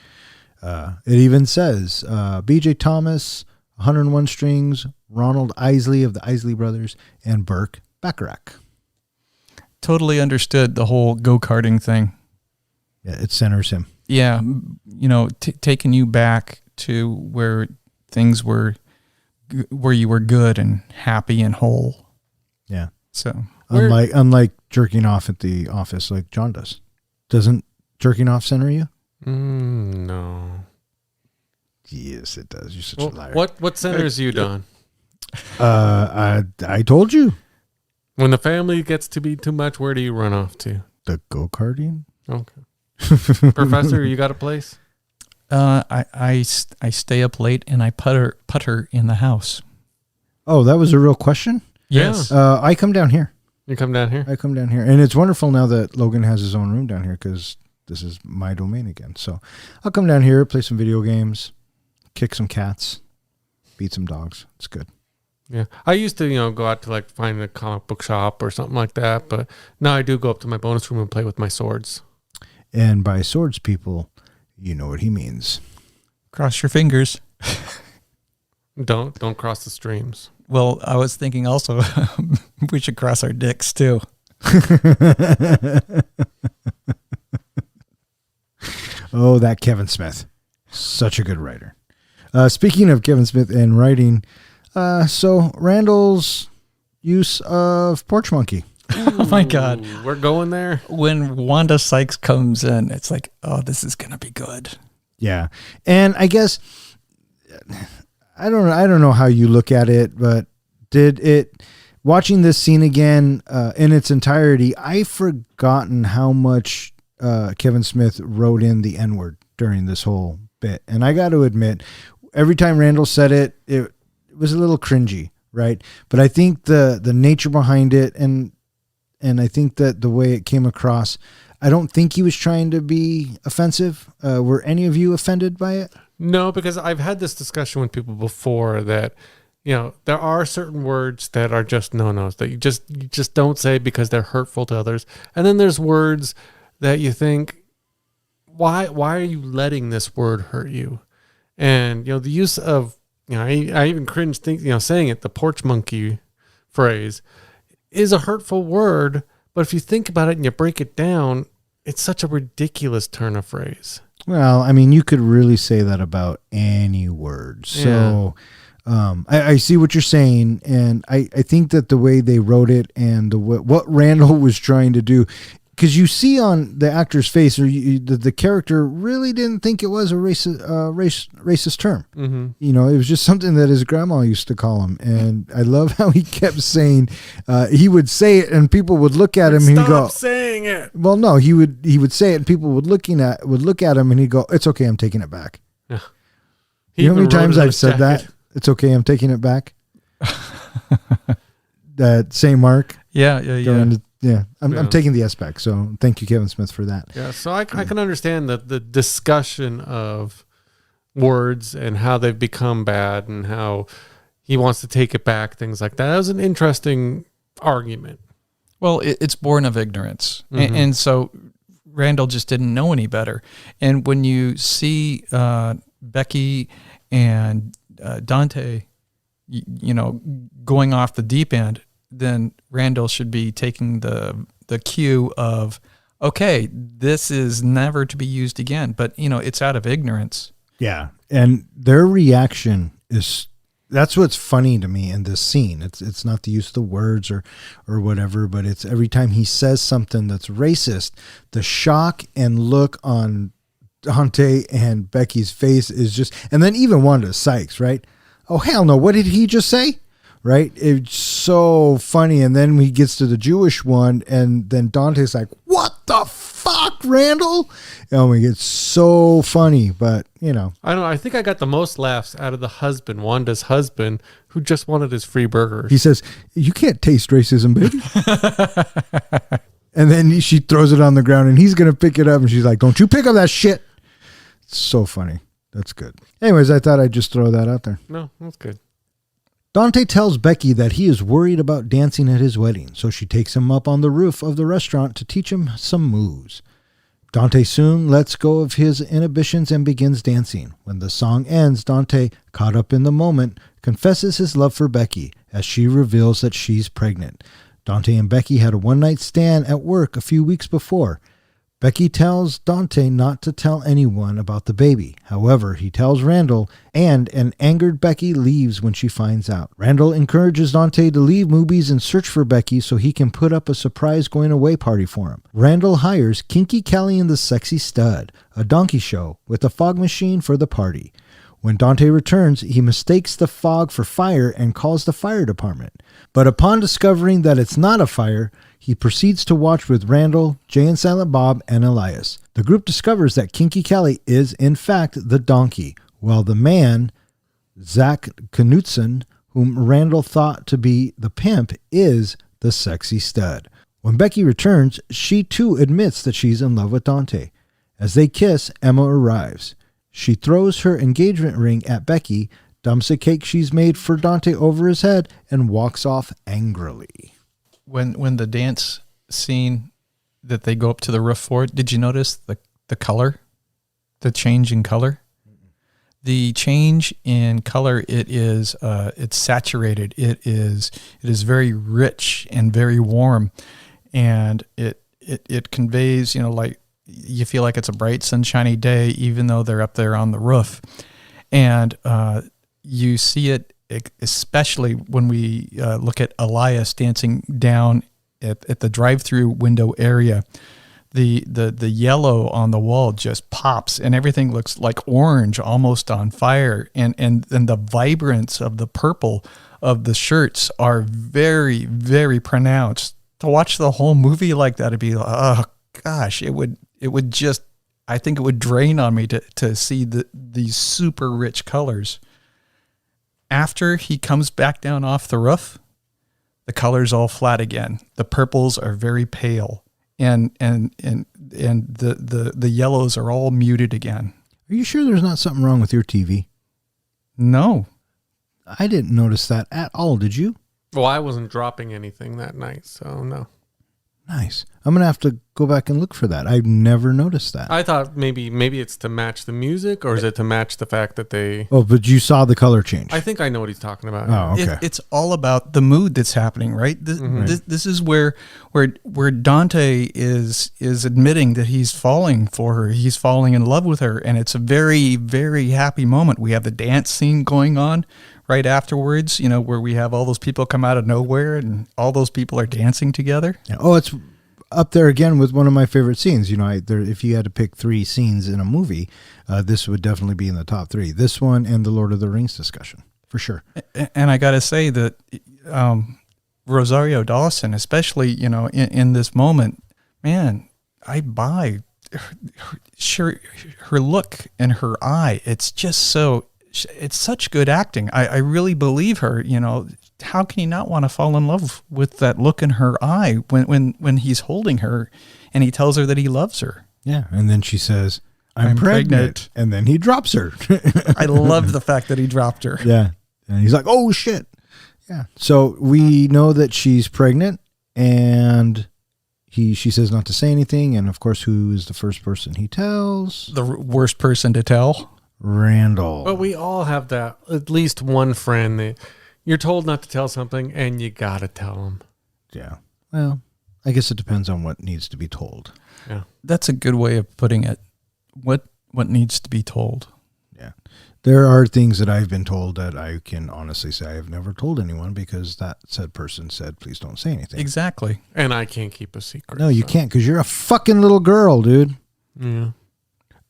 [SPEAKER 2] It even says B.J. Thomas, 101 Strings, Ronald Isley of the Isley Brothers, and Burke Bacharach.
[SPEAKER 4] Totally understood the whole go-karting thing.
[SPEAKER 2] Yeah, it centers him.
[SPEAKER 4] Yeah, taking you back to where things were, where you were good and happy and whole.
[SPEAKER 2] Yeah.
[SPEAKER 4] So
[SPEAKER 2] unlike jerking off at the office like John does. Doesn't jerking off center you?
[SPEAKER 3] No.
[SPEAKER 2] Yes, it does. You're such a liar.
[SPEAKER 3] What centers you, Don?
[SPEAKER 2] I told you.
[SPEAKER 3] When the family gets to be too much, where do you run off to?
[SPEAKER 2] The go-karting?
[SPEAKER 3] Okay. Professor, you got a place?
[SPEAKER 4] I stay up late and I putter in the house.
[SPEAKER 2] Oh, that was a real question?
[SPEAKER 4] Yes.
[SPEAKER 2] I come down here.
[SPEAKER 3] You come down here?
[SPEAKER 2] I come down here. And it's wonderful now that Logan has his own room down here because this is my domain again. So I'll come down here, play some video games, kick some cats, beat some dogs. It's good.
[SPEAKER 3] Yeah. I used to, go out to like find a comic book shop or something like that. But now I do go up to my bonus room and play with my swords.
[SPEAKER 2] And by swords, people, you know what he means.
[SPEAKER 4] Cross your fingers.
[SPEAKER 3] Don't cross the streams.
[SPEAKER 4] Well, I was thinking also we should cross our dicks too.
[SPEAKER 2] Oh, that Kevin Smith. Such a good writer. Speaking of Kevin Smith and writing, so Randall's use of Porch Monkey.
[SPEAKER 4] Oh my God.
[SPEAKER 3] We're going there.
[SPEAKER 4] When Wanda Sykes comes in, it's like, oh, this is going to be good.
[SPEAKER 2] Yeah. And I guess, I don't know how you look at it, but watching this scene again in its entirety, I've forgotten how much Kevin Smith wrote in the N-word during this whole bit. And I got to admit, every time Randall said it, it was a little cringy, right? But I think the nature behind it and I think that the way it came across, I don't think he was trying to be offensive. Were any of you offended by it?
[SPEAKER 3] No, because I've had this discussion with people before that, there are certain words that are just no-nos that you just don't say because they're hurtful to others. And then there's words that you think, why are you letting this word hurt you? And, the use of, I even cringe saying it, the porch monkey phrase is a hurtful word, but if you think about it and you break it down, it's such a ridiculous turn of phrase.
[SPEAKER 2] Well, I mean, you could really say that about any word. So I see what you're saying, and I think that the way they wrote it and what Randall was trying to do, because you see on the actor's face, or the character really didn't think it was a racist term.
[SPEAKER 3] Mm-hmm.
[SPEAKER 2] It was just something that his grandma used to call him, and I love how he kept saying he would say it, and people would look at him and he'd go,
[SPEAKER 3] "Stop saying it."
[SPEAKER 2] Well, no, he would say it, and people would look at him, and he'd go, "It's okay, I'm taking it back."
[SPEAKER 3] Yeah.
[SPEAKER 2] You know how many times I've said that? It's okay, I'm taking it back. That same mark.
[SPEAKER 4] Yeah.
[SPEAKER 2] I'm taking the S back. So thank you, Kevin Smith, for that.
[SPEAKER 3] Yeah. So I can understand the discussion of words and how they've become bad and how he wants to take it back, things like that. That was an interesting argument.
[SPEAKER 4] Well, it's born of ignorance. And so Randall just didn't know any better. And when you see Becky and Dante, going off the deep end, then Randall should be taking the cue of, okay, this is never to be used again. But, it's out of ignorance.
[SPEAKER 2] Yeah. And their reaction that's what's funny to me in this scene. It's not the use of the words or whatever, but it's every time he says something that's racist, the shock and look on Dante and Becky's face is just, and then even Wanda Sykes, right? Oh, hell no. What did he just say? Right? It's so funny. And then he gets to the Jewish one, and then Dante's like, what the fuck, Randall? Oh, it's so funny, but
[SPEAKER 3] I don't know. I think I got the most laughs out of the husband, Wanda's husband, who just wanted his free burgers.
[SPEAKER 2] He says, you can't taste racism, baby. And then she throws it on the ground, and he's going to pick it up, and she's like, don't you pick up that shit. It's so funny. That's good. Anyways, I thought I'd just throw that out there.
[SPEAKER 3] No, that's good.
[SPEAKER 2] Dante tells Becky that he is worried about dancing at his wedding, so she takes him up on the roof of the restaurant to teach him some moves. Dante soon lets go of his inhibitions and begins dancing. When the song ends, Dante, caught up in the moment, confesses his love for Becky as she reveals that she's pregnant. Dante and Becky had a one-night stand at work a few weeks before. Becky tells Dante not to tell anyone about the baby. However, he tells Randall, and an angered Becky leaves when she finds out. Randall encourages Dante to leave Mewes and search for Becky so he can put up a surprise going-away party for him. Randall hires Kinky Kelly and the Sexy Stud, a donkey show, with a fog machine for the party. When Dante returns, he mistakes the fog for fire and calls the fire department. But upon discovering that it's not a fire, he proceeds to watch with Randall, Jay and Silent Bob, and Elias. The group discovers that Kinky Kelly is, in fact, the donkey, while the man, Zach Knutson, whom Randall thought to be the pimp, is the sexy stud. When Becky returns, she too admits that she's in love with Dante. As they kiss, Emma arrives. She throws her engagement ring at Becky, dumps a cake she's made for Dante over his head, and walks off angrily.
[SPEAKER 4] When the dance scene that they go up to the roof for, did you notice the color, the change in color? The change in color, it's saturated. It is very rich and very warm, and it conveys, like you feel like it's a bright sunshiny day, even though they're up there on the roof, and you see it. Especially when we look at Elias dancing down at the drive-through window area, the yellow on the wall just pops, and everything looks like orange, almost on fire, and the vibrance of the purple of the shirts are very, very pronounced. To watch the whole movie like that, it'd be, oh gosh, it would just, I think it would drain on me to see these super rich colors. After he comes back down off the roof, the color's all flat again. The purples are very pale, and the yellows are all muted again.
[SPEAKER 2] Are you sure there's not something wrong with your TV?
[SPEAKER 4] No.
[SPEAKER 2] I didn't notice that at all. Did you?
[SPEAKER 3] Well, I wasn't dropping anything that night, so no.
[SPEAKER 2] Nice. I'm going to have to go back and look for that. I've never noticed that.
[SPEAKER 3] I thought maybe it's to match the music, or is it to match the fact that they...
[SPEAKER 2] Oh, but you saw the color change.
[SPEAKER 3] I think I know what he's talking about.
[SPEAKER 2] Oh, okay.
[SPEAKER 4] It's all about the mood that's happening, right? This is where Dante is admitting that he's falling for her. He's falling in love with her, and it's a very, very happy moment. We have the dance scene going on right afterwards, where we have all those people come out of nowhere and all those people are dancing together.
[SPEAKER 2] Yeah. Oh, it's up there again with one of my favorite scenes. If you had to pick 3 scenes in a movie, this would definitely be in the top 3. This one and the Lord of the Rings discussion, for sure.
[SPEAKER 4] And I got to say that Rosario Dawson, especially, in this moment, man, I buy her look and her eye. It's just so... It's such good acting. I really believe her. How can you not want to fall in love with that look in her eye when he's holding her and he tells her that he loves her?
[SPEAKER 2] Yeah. And then she says, I'm pregnant. And then he drops her.
[SPEAKER 4] I love the fact that he dropped her.
[SPEAKER 2] Yeah. And he's like, oh shit. Yeah. So we know that she's pregnant, and she says not to say anything. And of course, who is the first person he tells?
[SPEAKER 4] The worst person to tell.
[SPEAKER 2] Randall.
[SPEAKER 3] But we all have that, at least one friend that you're told not to tell something and you got to tell them.
[SPEAKER 2] Yeah. Well, I guess it depends on what needs to be told.
[SPEAKER 3] Yeah.
[SPEAKER 4] That's a good way of putting it. What needs to be told?
[SPEAKER 2] Yeah. There are things that I've been told that I can honestly say I have never told anyone because that said person said, please don't say anything.
[SPEAKER 4] Exactly.
[SPEAKER 3] And I can't keep a secret.
[SPEAKER 2] No, you can't because you're a fucking little girl, dude.
[SPEAKER 3] Yeah.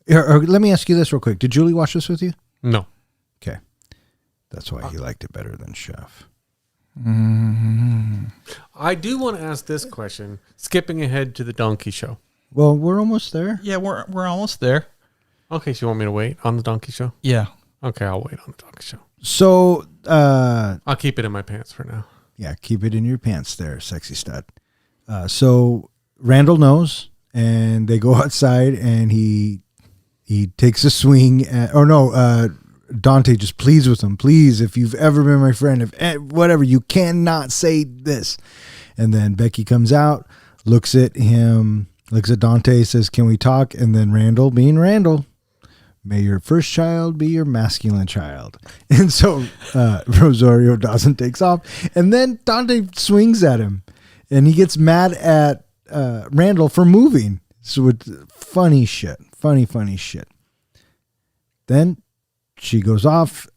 [SPEAKER 2] Or let me ask you this real quick. Did Julie watch this with you?
[SPEAKER 3] No.
[SPEAKER 2] Okay. That's why he liked it better than Chef.
[SPEAKER 4] Mm-hmm.
[SPEAKER 3] I do want to ask this question, skipping ahead to the donkey show.
[SPEAKER 2] Well, we're almost there.
[SPEAKER 4] Yeah, we're almost there.
[SPEAKER 3] Okay, so you want me to wait on the donkey show?
[SPEAKER 4] Yeah.
[SPEAKER 3] Okay, I'll wait on the donkey show.
[SPEAKER 2] So,
[SPEAKER 3] I'll keep it in my pants for now.
[SPEAKER 2] yeah, keep it in your pants there, sexy stud. So Randall knows, and they go outside, and he takes a swing at, Dante just pleads with him, please, if you've ever been my friend, whatever, you cannot say this. And then Becky comes out, looks at Dante, says, can we talk? And then Randall, being Randall, may your first child be your masculine child. And so Rosario Dawson takes off, and then Dante swings at him, and he gets mad at Randall for moving. So it's funny shit. Funny shit. Then she goes off.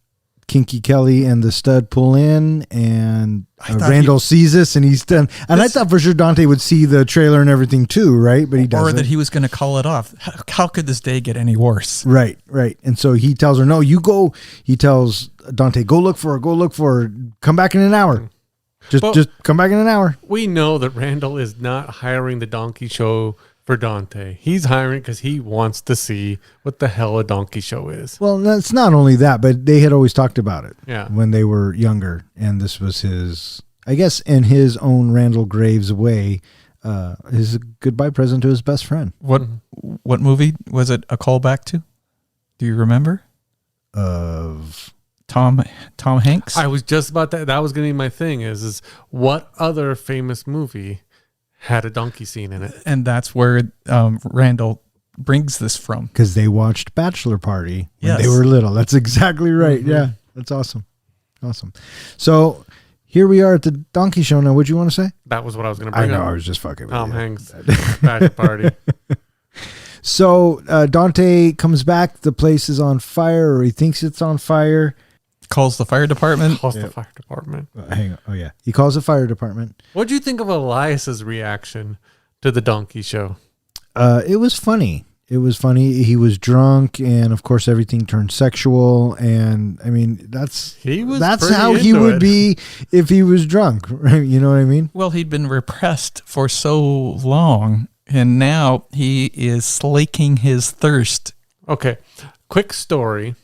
[SPEAKER 2] Kinky Kelly and the stud pull in, and Randall sees this, and he's done. And I thought for sure Dante would see the trailer and everything too, right? But he doesn't.
[SPEAKER 4] Or that he was going to call it off. How could this day get any worse?
[SPEAKER 2] Right. And so he tells her, no, you go. He tells Dante, go look for her. Come back in an hour. Just come back in an hour.
[SPEAKER 3] We know that Randall is not hiring the donkey show for Dante. He's hiring because he wants to see what the hell a donkey show is.
[SPEAKER 2] Well, that's not only that, but they had always talked about it when they were younger. And this was his, I guess, in his own Randall Graves way, his goodbye present to his best friend.
[SPEAKER 4] What movie was it a callback to? Do you remember?
[SPEAKER 2] Of
[SPEAKER 4] Tom Hanks?
[SPEAKER 3] I was just about that. That was going to be my thing is what other famous movie had a donkey scene in it?
[SPEAKER 4] And that's where Randall brings this from.
[SPEAKER 2] Because they watched Bachelor Party when
[SPEAKER 4] Yes.
[SPEAKER 2] they were little. That's exactly right.
[SPEAKER 3] Mm-hmm.
[SPEAKER 2] Yeah, that's awesome. So here we are at the donkey show now. What'd you want to say?
[SPEAKER 3] That was what I was going to
[SPEAKER 2] I
[SPEAKER 3] bring
[SPEAKER 2] know,
[SPEAKER 3] up.
[SPEAKER 2] I was just fucking with
[SPEAKER 3] Tom
[SPEAKER 2] you.
[SPEAKER 3] Hanks, Bachelor Party.
[SPEAKER 2] So Dante comes back. The place is on fire, or he thinks it's on fire.
[SPEAKER 4] Calls the fire department.
[SPEAKER 3] Calls the fire department.
[SPEAKER 2] Hang on. Oh, yeah. He calls the fire department.
[SPEAKER 3] What do you think of Elias's reaction to the donkey show?
[SPEAKER 2] It was funny. He was drunk, and of course, everything turned sexual. And I mean, that's how he would be if he was drunk. Right? You know what I mean?
[SPEAKER 4] Well, he'd been repressed for so long, and now he is slaking his thirst.
[SPEAKER 3] Okay, quick story.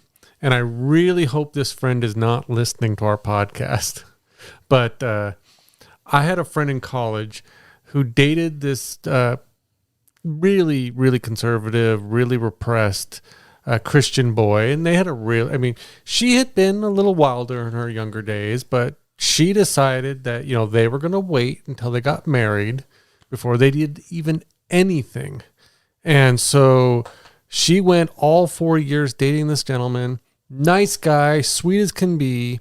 [SPEAKER 3] And I really hope this friend is not listening to our podcast. But I had a friend in college who dated this really, really conservative, really repressed Christian boy. And they had she had been a little wilder in her younger days, but she decided that, they were going to wait until they got married before they did even anything. And so she went all 4 years dating this gentleman. Nice guy, sweet as can be.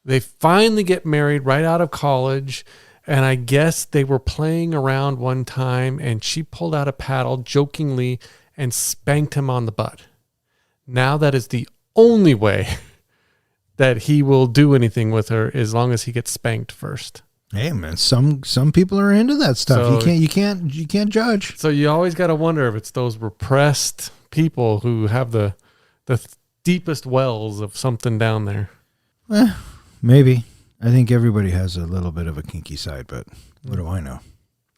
[SPEAKER 3] They finally get married right out of college. And I guess they were playing around one time and she pulled out a paddle jokingly and spanked him on the butt. Now that is the only way that he will do anything with her as long as he gets spanked first.
[SPEAKER 2] Hey man, some people are into that stuff.
[SPEAKER 3] So,
[SPEAKER 2] you can't judge.
[SPEAKER 3] So you always got to wonder if it's those repressed people who have the deepest wells of something down there.
[SPEAKER 2] Maybe. I think everybody has a little bit of a kinky side, but what do I know?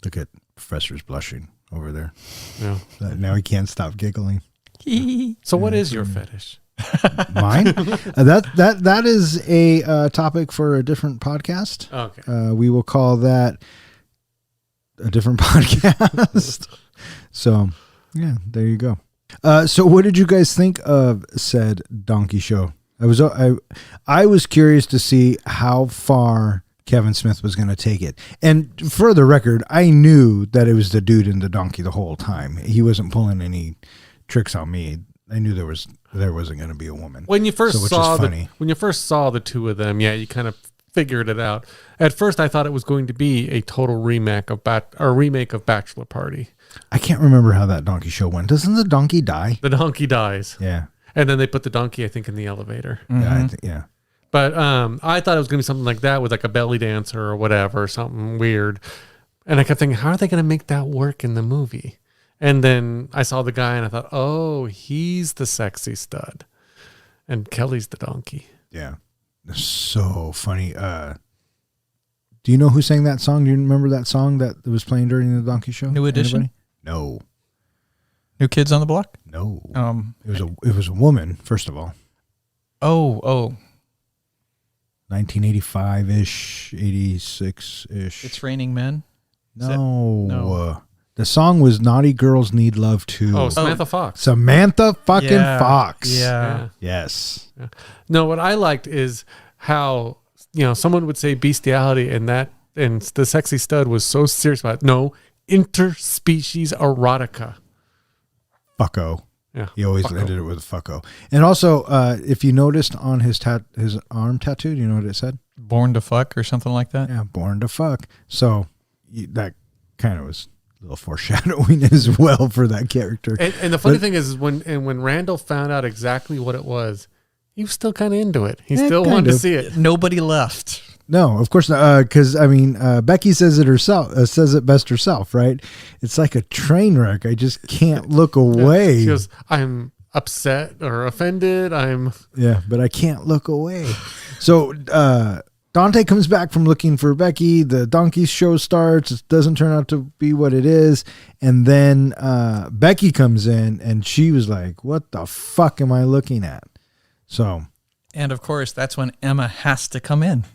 [SPEAKER 2] Look at Professor's blushing over there.
[SPEAKER 3] Yeah.
[SPEAKER 2] Now he can't stop giggling.
[SPEAKER 3] So what is your fetish?
[SPEAKER 2] Mine? That is a topic for a different podcast.
[SPEAKER 3] Okay.
[SPEAKER 2] We will call that a different podcast. So, yeah, there you go. So what did you guys think of said donkey show? I was curious to see how far Kevin Smith was going to take it. And for the record, I knew that it was the dude and the donkey the whole time. He wasn't pulling any tricks on me. I knew there wasn't going to be a woman.
[SPEAKER 3] When you first
[SPEAKER 2] which
[SPEAKER 3] saw
[SPEAKER 2] is funny.
[SPEAKER 3] when you first saw the two of them, yeah, you kind of figured it out. At first, I thought it was going to be a total remake of Bachelor Party.
[SPEAKER 2] I can't remember how that donkey show went. Doesn't the donkey die?
[SPEAKER 3] The donkey dies,
[SPEAKER 2] Yeah.
[SPEAKER 3] and then they put the donkey, I think, in the elevator.
[SPEAKER 2] Yeah.
[SPEAKER 3] But I thought it was going to be something like that with like a belly dancer or whatever, something weird. And I kept thinking, how are they going to make that work in the movie? And then I saw the guy and I thought, oh, he's the sexy stud. And Kelly's the donkey.
[SPEAKER 2] Yeah. So funny. Do you know who sang that song? Do you remember that song that was playing during the donkey show?
[SPEAKER 4] New Edition?
[SPEAKER 2] Anybody? No.
[SPEAKER 4] New Kids on the Block?
[SPEAKER 2] No. It was a woman, first of all.
[SPEAKER 4] Oh.
[SPEAKER 2] 1985-ish, 86-ish.
[SPEAKER 4] It's Raining Men?
[SPEAKER 2] No. The song was Naughty Girls Need Love Too.
[SPEAKER 3] Oh, Samantha Fox.
[SPEAKER 2] Samantha fucking Fox.
[SPEAKER 4] Yeah.
[SPEAKER 2] Yes.
[SPEAKER 3] Yeah. No, what I liked is how, someone would say bestiality and the sexy stud was so serious about it. No, interspecies erotica.
[SPEAKER 2] Fucko.
[SPEAKER 3] Yeah.
[SPEAKER 2] He always
[SPEAKER 3] fucko.
[SPEAKER 2] ended it with fucko. And also, if you noticed on his arm tattoo, do you know what it said?
[SPEAKER 4] Born to Fuck or something like that?
[SPEAKER 2] Yeah, born to fuck. So that kind of was a little foreshadowing as well for that character.
[SPEAKER 3] And the funny thing is when Randall found out exactly what it was, he was still kind of into it. He
[SPEAKER 2] Yeah,
[SPEAKER 3] still
[SPEAKER 2] kind
[SPEAKER 3] wanted to
[SPEAKER 2] of.
[SPEAKER 3] see it.
[SPEAKER 4] Nobody left.
[SPEAKER 2] No, of course not. Because Becky says it herself. Says it best herself, right? It's like a train wreck. I just can't look away.
[SPEAKER 3] She goes, I'm upset or offended.
[SPEAKER 2] Yeah, but I can't look away. So Dante comes back from looking for Becky. The donkey show starts. It doesn't turn out to be what it is. And then Becky comes in and she was like, what the fuck am I looking at? So.
[SPEAKER 4] And of course, that's when Emma has to come in.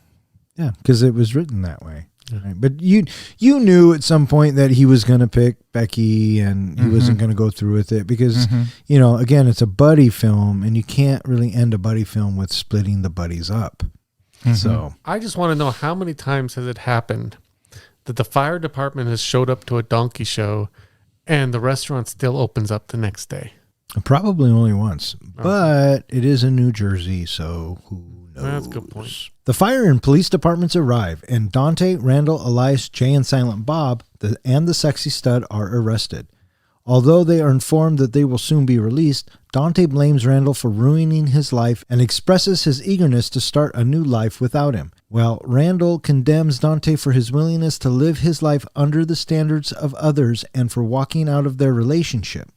[SPEAKER 2] Yeah, because it was written that way. Right? But you knew at some point that he was going to pick Becky and he wasn't going to go through with it because, again, it's a buddy film and you can't really end a buddy film with splitting the buddies up. So
[SPEAKER 3] I just want to know how many times has it happened that the fire department has showed up to a donkey show and the restaurant still opens up the next day?
[SPEAKER 2] probably only once, but it is in New Jersey, so who knows?
[SPEAKER 3] That's a good point.
[SPEAKER 2] The fire and police departments arrive, and Dante, Randall, Elias, Jay, and Silent Bob and the sexy stud are arrested. Although they are informed that they will soon be released, Dante blames Randall for ruining his life and expresses his eagerness to start a new life without him, while Randall condemns Dante for his willingness to live his life under the standards of others and for walking out of their relationship.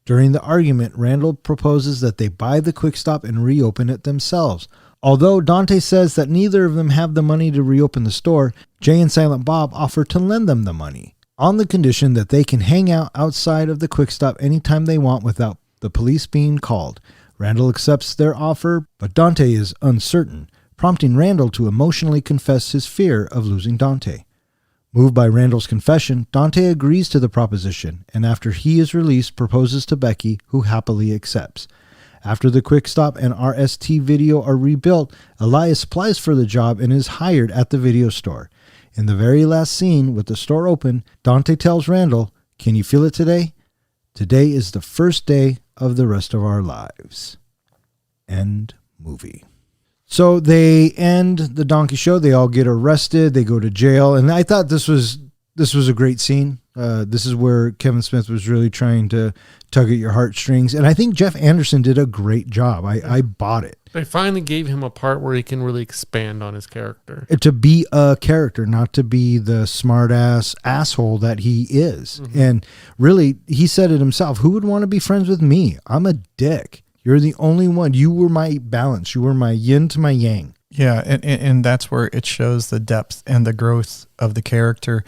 [SPEAKER 2] During the argument, Randall proposes that they buy the Quick Stop and reopen it themselves. Although Dante says that neither of them have the money to reopen the store, Jay and Silent Bob offer to lend them the money, on the condition that they can hang out outside of the Quick Stop anytime they want without the police being called. Randall accepts their offer, but Dante is uncertain, prompting Randall to emotionally confess his fear of losing Dante. Moved by Randall's confession, Dante agrees to the proposition, and after he is released, proposes to Becky, who happily accepts. After the Quick Stop and RST video are rebuilt, Elias applies for the job and is hired at the video store. In the very last scene, with the store open, Dante tells Randall, "Can you feel it today? Today is the first day of the rest of our lives." End movie. So they end the donkey show. They all get arrested. They go to jail. And I thought this was a great scene. This is where Kevin Smith was really trying to tug at your heartstrings. And I think Jeff Anderson did a great job. I bought it.
[SPEAKER 3] They finally gave him a part where he can really expand on his character.
[SPEAKER 2] To be a character, not to be the smart-ass asshole that he is. Mm-hmm. And really, he said it himself. Who would want to be friends with me? I'm a dick. You're the only one. You were my balance. You were my yin to my yang.
[SPEAKER 4] Yeah, and that's where it shows the depth and the growth of the character,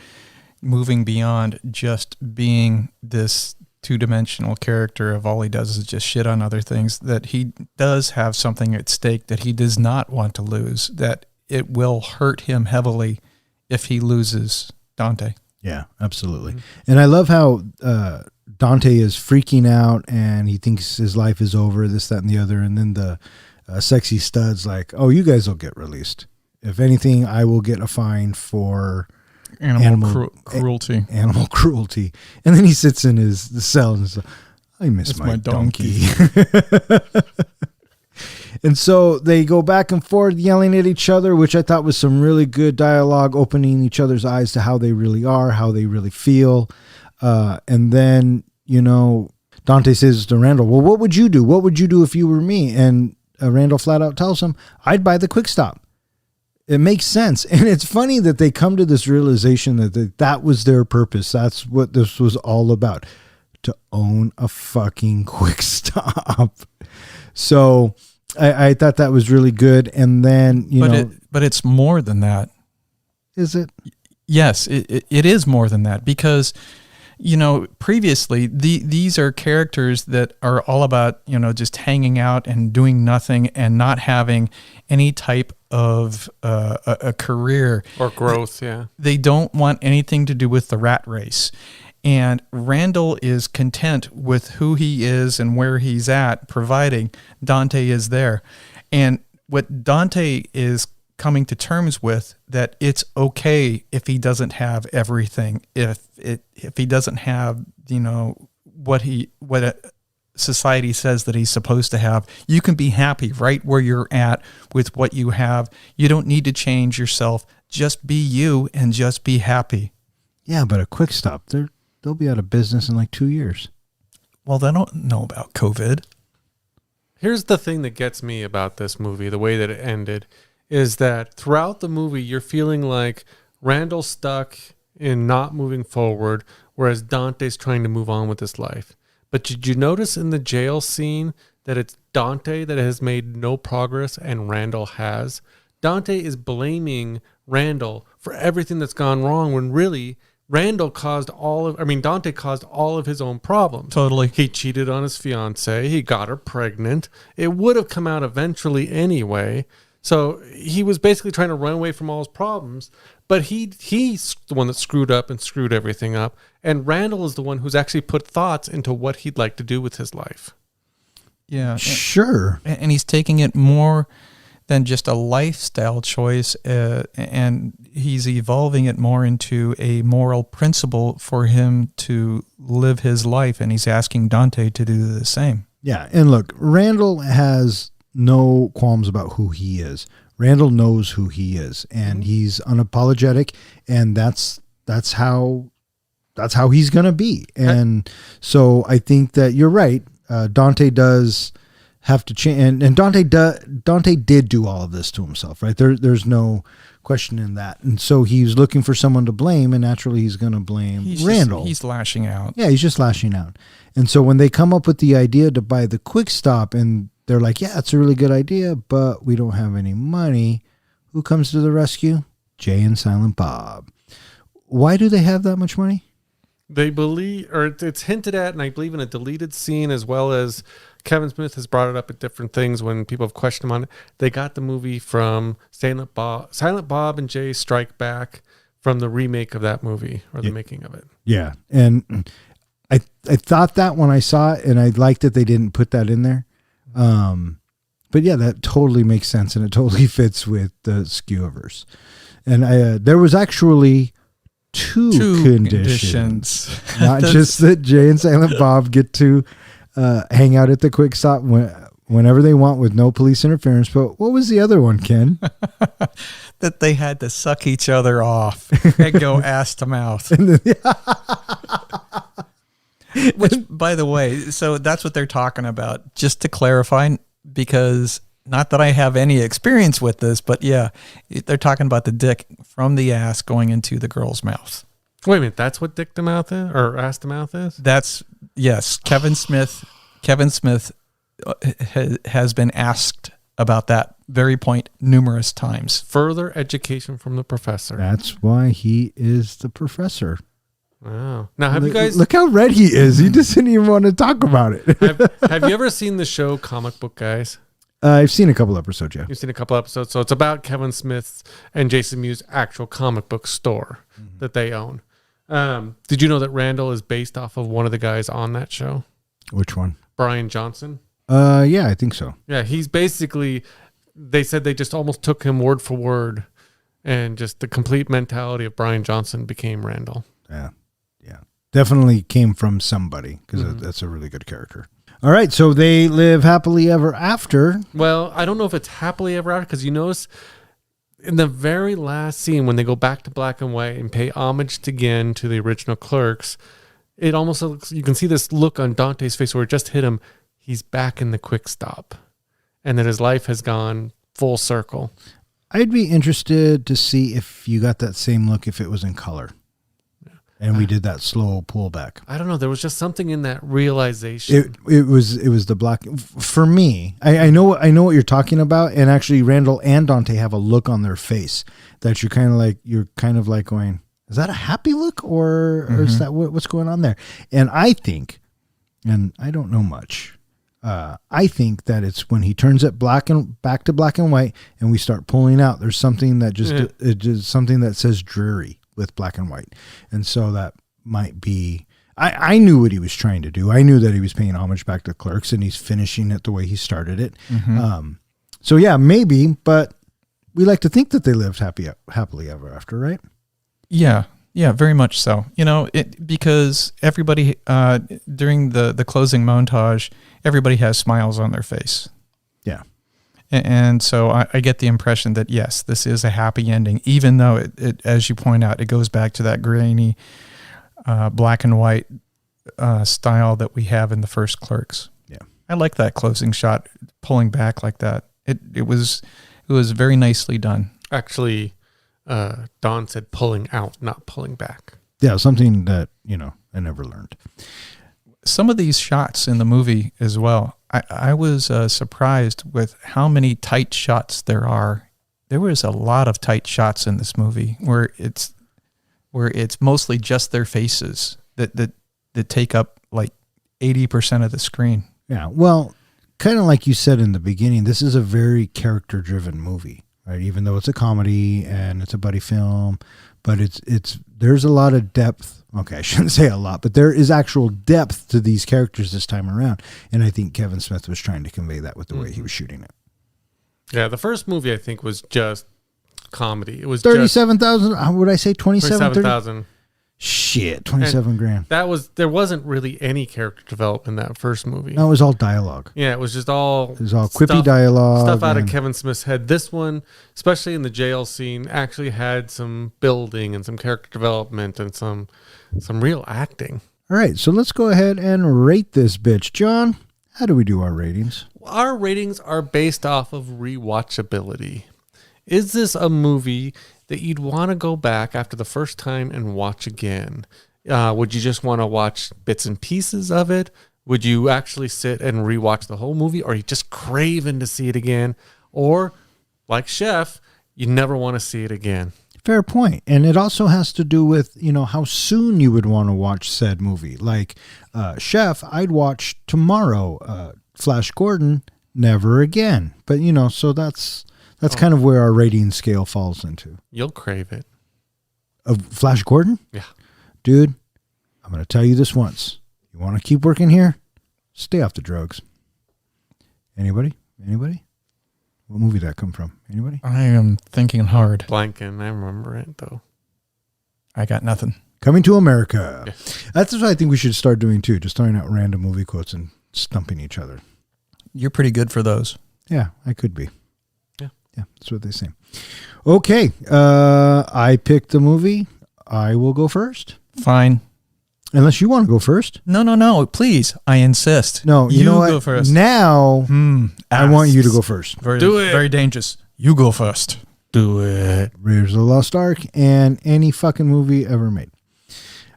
[SPEAKER 4] moving beyond just being this two-dimensional character of all he does is just shit on other things, that he does have something at stake that he does not want to lose, that it will hurt him heavily if he loses Dante.
[SPEAKER 2] Yeah, absolutely. Mm-hmm. And I love how Dante is freaking out and he thinks his life is over, this, that, and the other. And then the sexy stud's like, "Oh, you guys will get released." If anything, I will get a fine for
[SPEAKER 4] cruelty.
[SPEAKER 2] Animal cruelty. And then he sits in the cell and says, I miss my donkey. And so they go back and forth yelling at each other, which I thought was some really good dialogue, opening each other's eyes to how they really are, how they really feel. And then, Dante says to Randall, well, what would you do? What would you do if you were me? And Randall flat out tells him, I'd buy the Quick Stop. It makes sense. And it's funny that they come to this realization that was their purpose. That's what this was all about, to own a fucking Quick Stop. So I thought that was really good. And then,
[SPEAKER 4] but it's more than that.
[SPEAKER 2] Is it?
[SPEAKER 4] Yes, it is more than that, because, previously these are characters that are all about, just hanging out and doing nothing and not having any type of a career
[SPEAKER 3] or growth. Yeah.
[SPEAKER 4] They don't want anything to do with the rat race. And Randall is content with who he is and where he's at, providing Dante is there. And what Dante is coming to terms with, that it's okay if he doesn't have everything, if he doesn't have, what society says that he's supposed to have. You can be happy right where you're at with what you have. You don't need to change yourself. Just be you and just be happy.
[SPEAKER 2] Yeah, but a Quick Stop, they'll be out of business in like 2 years.
[SPEAKER 4] Well, they don't know about COVID.
[SPEAKER 3] Here's the thing that gets me about this movie, the way that it ended, is that throughout the movie, you're feeling like Randall's stuck in not moving forward, whereas Dante's trying to move on with his life. But did you notice in the jail scene that it's Dante that has made no progress and Randall has? Dante is blaming Randall for everything that's gone wrong, when really Dante caused all of his own problems.
[SPEAKER 4] Totally.
[SPEAKER 3] He cheated on his fiance. He got her pregnant. It would have come out eventually anyway. So he was basically trying to run away from all his problems, but he's the one that screwed up and screwed everything up. And Randall is the one who's actually put thoughts into what he'd like to do with his life.
[SPEAKER 4] Yeah.
[SPEAKER 2] Sure.
[SPEAKER 4] And he's taking it more than just a lifestyle choice, and he's evolving it more into a moral principle for him to live his life, and he's asking Dante to do the same.
[SPEAKER 2] Yeah, and look, Randall has no qualms about who he is. Randall knows who he is, and he's unapologetic, and that's how he's going to be. And so I think that you're right. Dante does have to change, and Dante did do all of this to himself, right? There's no question in that. And so he's looking for someone to blame, and naturally he's going to blame Randall.
[SPEAKER 4] He's lashing out.
[SPEAKER 2] Yeah, he's just lashing out. And so when they come up with the idea to buy the Quick Stop, and they're like, yeah, it's a really good idea, but we don't have any money, who comes to the rescue? Jay and Silent Bob. Why do they have that much money?
[SPEAKER 3] They believe, or it's hinted at, and I believe in a deleted scene, as well as Kevin Smith has brought it up at different things when people have questioned him on it. They got the movie from Silent Bob and Jay Strike Back from the remake of that movie, or the making of it.
[SPEAKER 2] Yeah, and I thought that when I saw it, and I liked that they didn't put that in there. But yeah, that totally makes sense, and it totally fits with the Skewiverse. And there was actually two conditions. Not just that Jay and Silent Bob get to hang out at the Quick Stop whenever they want with no police interference. But what was the other one, Ken?
[SPEAKER 4] That they had to suck each other off and go ass to mouth. Which, by the way, so that's what they're talking about. Just to clarify, because not that I have any experience with this, but yeah, they're talking about the dick from the ass going into the girl's mouth.
[SPEAKER 3] Wait a minute, that's what dick to mouth is, or ass to mouth is?
[SPEAKER 4] That's, yes. Kevin Smith has been asked about that very point numerous times.
[SPEAKER 3] Further education from the professor.
[SPEAKER 2] That's why he is the professor.
[SPEAKER 3] Wow. Now, have you guys...
[SPEAKER 2] Look how red he is. He just didn't even want to talk about it.
[SPEAKER 3] have you ever seen the show Comic Book Guys?
[SPEAKER 2] I've seen a couple episodes, yeah.
[SPEAKER 3] You've seen a couple episodes. So it's about Kevin Smith's and Jason Mewes' actual comic book store that they own. Did you know that Randall is based off of one of the guys on that show?
[SPEAKER 2] Which one?
[SPEAKER 3] Brian Johnson.
[SPEAKER 2] Yeah, I think so.
[SPEAKER 3] Yeah, he's basically they said they just almost took him word for word, and just the complete mentality of Brian Johnson became Randall.
[SPEAKER 2] Yeah. Definitely came from somebody, because that's a really good character. All right, so they live happily ever after.
[SPEAKER 3] Well, I don't know if it's happily ever after, because you notice in the very last scene when they go back to black and white and pay homage again to the original Clerks, it almost looks, you can see this look on Dante's face where it just hit him. He's back in the quick stop, and that his life has gone full circle.
[SPEAKER 2] I'd be interested to see if you got that same look if it was in color. And we did that slow pullback.
[SPEAKER 3] I don't know. There was just something in that realization.
[SPEAKER 2] It was the black. For me, I know what you're talking about. And actually, Randall and Dante have a look on their face that you're kind of like going, is that a happy look or is that what's going on there? And I think, and I don't know much, I think that it's when he turns it back to black and white, and we start pulling out. There's something that just something that says dreary with black and white. And so that might be, I knew what he was trying to do. I knew that he was paying homage back to Clerks, and he's finishing it the way he started it. So yeah, maybe, but we like to think that they lived happily ever after, right?
[SPEAKER 4] Yeah, very much so. Because everybody, during the closing montage, everybody has smiles on their face.
[SPEAKER 2] Yeah.
[SPEAKER 4] And so I get the impression that, yes, this is a happy ending, even though it as you point out, it goes back to that grainy black and white style that we have in the first Clerks.
[SPEAKER 2] Yeah.
[SPEAKER 4] I like that closing shot, pulling back like that. It was very nicely done.
[SPEAKER 3] Actually, Don said pulling out, not pulling back.
[SPEAKER 2] Yeah, something that, I never learned.
[SPEAKER 4] Some of these shots in the movie as well, I was surprised with how many tight shots there are. There was a lot of tight shots in this movie where it's mostly just their faces that take up like 80% of the screen. Yeah,
[SPEAKER 2] well, kind of like you said in the beginning, this is a very character-driven movie, right? Even though it's a comedy and it's a buddy film, but there's a lot of depth. Okay, I shouldn't say a lot, but there is actual depth to these characters this time around. And I think Kevin Smith was trying to convey that with the way he was shooting it.
[SPEAKER 3] Yeah, the first movie, I think, was just comedy. It was
[SPEAKER 2] 37,000. Would I say
[SPEAKER 3] 27,000.
[SPEAKER 2] Shit, 27 grand.
[SPEAKER 3] There wasn't really any character development in that first movie.
[SPEAKER 2] No, it was all dialogue.
[SPEAKER 3] Yeah, it was just all
[SPEAKER 2] quippy dialogue.
[SPEAKER 3] Stuff out of Kevin Smith's head. This one, especially in the jail scene, actually had some building and some character development and some real acting.
[SPEAKER 2] All right, so let's go ahead and rate this bitch. John, how do we do our ratings?
[SPEAKER 3] Our ratings are based off of rewatchability. Is this a movie that you'd want to go back after the first time and watch again? Would you just want to watch bits and pieces of it? Would you actually sit and rewatch the whole movie? Or are you just craving to see it again? Or, like Chef, you never want to see it again?
[SPEAKER 2] Fair point. And it also has to do with, how soon you would want to watch said movie. Like Chef, I'd watch tomorrow. Flash Gordon, never again. But, so that's kind of where our rating scale falls into.
[SPEAKER 3] You'll crave it.
[SPEAKER 2] Of Flash Gordon?
[SPEAKER 3] Yeah.
[SPEAKER 2] Dude, I'm going to tell you this once. You want to keep working here? Stay off the drugs. Anybody? What movie did that come from? Anybody?
[SPEAKER 4] I am thinking hard.
[SPEAKER 3] Blanking. I remember it, though.
[SPEAKER 4] I got nothing.
[SPEAKER 2] Coming to America.
[SPEAKER 3] Yeah.
[SPEAKER 2] That's what I think we should start doing, too. Just throwing out random movie quotes and stumping each other.
[SPEAKER 4] You're pretty good for those.
[SPEAKER 2] Yeah, I could be.
[SPEAKER 3] Yeah,
[SPEAKER 2] that's what they say. Okay, I picked the movie. I will go first.
[SPEAKER 4] Fine.
[SPEAKER 2] Unless you want to go first.
[SPEAKER 4] No, please. I insist.
[SPEAKER 2] No, you know what?
[SPEAKER 4] Go first.
[SPEAKER 2] Now, I want you to go first.
[SPEAKER 3] Do it.
[SPEAKER 4] Very dangerous. You go first.
[SPEAKER 3] Do it.
[SPEAKER 2] Raiders of the Lost Ark and any fucking movie ever made.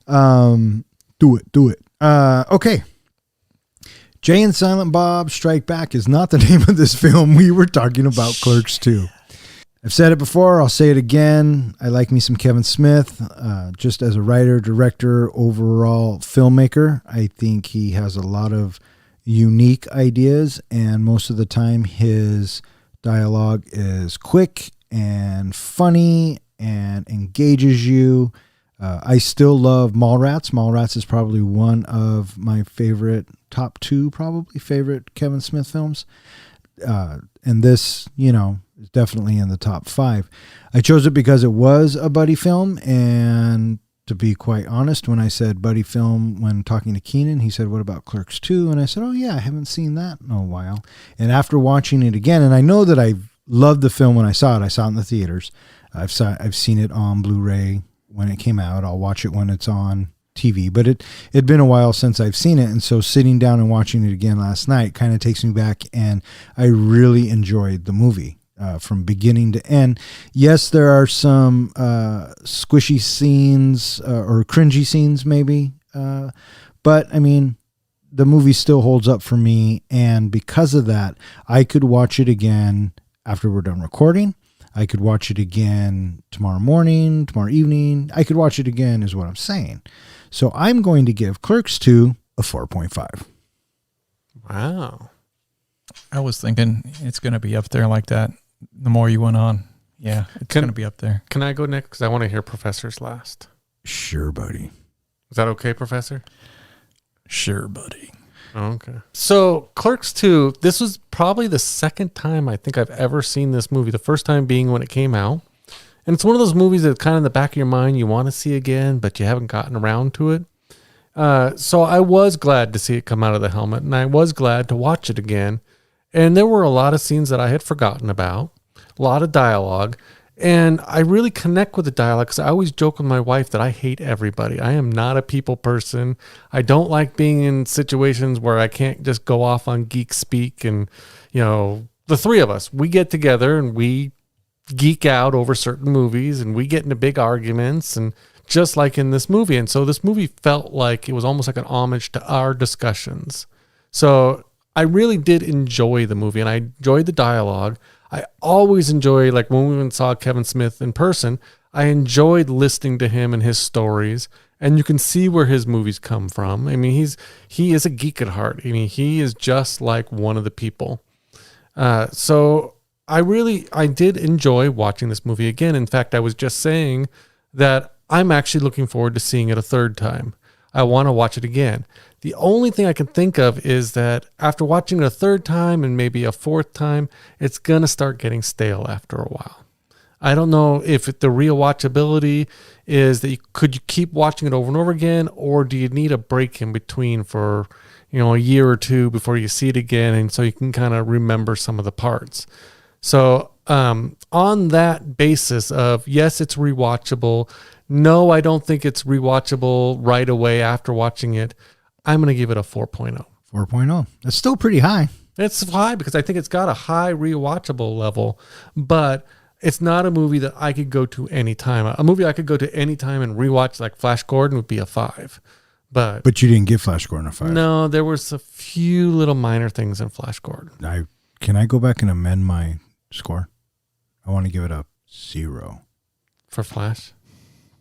[SPEAKER 2] Do it. Okay. Jay and Silent Bob Strike Back is not the name of this film. We were talking about Clerks II. I've said it before. I'll say it again. I like me some Kevin Smith, just as a writer, director, overall filmmaker. I think he has a lot of unique ideas, and most of the time his dialogue is quick and funny and engages you. I still love Mallrats. Mallrats is probably one of my top two favorite Kevin Smith films. And this, is definitely in the top 5. I chose it because it was a buddy film, and to be quite honest, when I said buddy film when talking to Keenan, he said, "What about Clerks 2?" And I said, "Oh yeah, I haven't seen that in a while." And after watching it again, and I know that I loved the film when I saw it in the theaters. I've seen it on Blu-ray when it came out. I'll watch it when it's on TV, but it'd been a while since I've seen it, and so sitting down and watching it again last night kind of takes me back, and I really enjoyed the movie. From beginning to end. Yes, there are some squishy scenes or cringy scenes maybe, but I mean, the movie still holds up for me, and because of that, I could watch it again after we're done recording. I could watch it again tomorrow morning, tomorrow evening. I could watch it again is what I'm saying. So I'm going to give Clerks 2 a 4.5.
[SPEAKER 3] Wow.
[SPEAKER 4] I was thinking it's going to be up there like that. The more you went on, yeah, it's going to be up there.
[SPEAKER 3] Can I go next? Because I want to hear Professor's last.
[SPEAKER 2] Sure, buddy.
[SPEAKER 3] Is that okay, Professor?
[SPEAKER 4] Sure, buddy.
[SPEAKER 3] Okay. So Clerks 2, this was probably the second time I think I've ever seen this movie. The first time being when it came out. And it's one of those movies that kind of in the back of your mind you want to see again, but you haven't gotten around to it. So I was glad to see it come out of the helmet, and I was glad to watch it again. And there were a lot of scenes that I had forgotten about, a lot of dialogue, and I really connect with the dialogue because I always joke with my wife that I hate everybody. I am not a people person. I don't like being in situations where I can't just go off on geek speak. And, the three of us, we get together and we geek out over certain movies, and we get into big arguments, and just like in this movie. And so this movie felt like it was almost like an homage to our discussions. So I really did enjoy the movie, and I enjoyed the dialogue. I always enjoy, like when we went and saw Kevin Smith in person, I enjoyed listening to him and his stories, and you can see where his movies come from. I mean, he is a geek at heart. I mean, he is just like one of the people. So I did enjoy watching this movie again. In fact, I was just saying that I'm actually looking forward to seeing it a third time. I want to watch it again. The only thing I can think of is that after watching it a third time and maybe a fourth time, it's going to start getting stale after a while. I don't know if the rewatchability is that could you keep watching it over and over again, or do you need a break in between for, a year or two before you see it again, and so you can kind of remember some of the parts. So on that basis of, yes, it's rewatchable. No, I don't think it's rewatchable right away after watching it. I'm going to give it a 4.0.
[SPEAKER 2] 4.0. That's still pretty high.
[SPEAKER 3] It's high because I think it's got a high rewatchable level, but it's not a movie that I could go to anytime. A movie I could go to anytime and rewatch, like Flash Gordon, would be a 5. But
[SPEAKER 2] you didn't give Flash Gordon a 5.
[SPEAKER 3] No, there was a few little minor things in Flash Gordon.
[SPEAKER 2] Can I go back and amend my score? I want to give it a 0.
[SPEAKER 3] For Flash?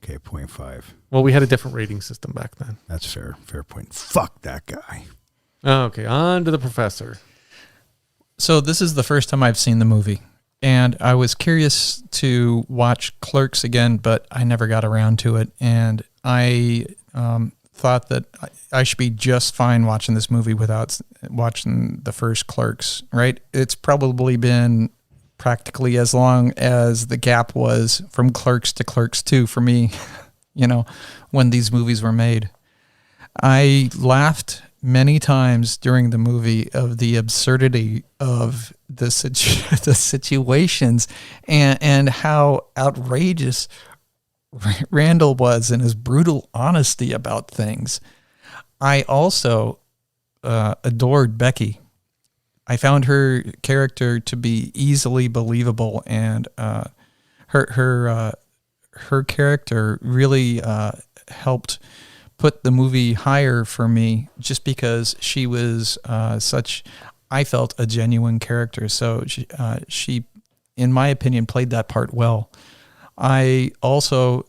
[SPEAKER 2] Okay, 0.5.
[SPEAKER 3] Well, we had a different rating system back then.
[SPEAKER 2] That's fair. Fair point. Fuck that guy.
[SPEAKER 3] Okay, on to the Professor.
[SPEAKER 4] So this is the first time I've seen the movie, and I was curious to watch Clerks again, but I never got around to it, and I thought that I should be just fine watching this movie without watching the first Clerks, right? It's probably been practically as long as the gap was from Clerks to Clerks 2 for me, when these movies were made. I laughed many times during the movie of the absurdity of the situations and how outrageous Randall was and his brutal honesty about things. I also adored Becky. I found her character to be easily believable, and her character really helped put the movie higher for me, just because she was I felt, a genuine character. So she, in my opinion, played that part well. I also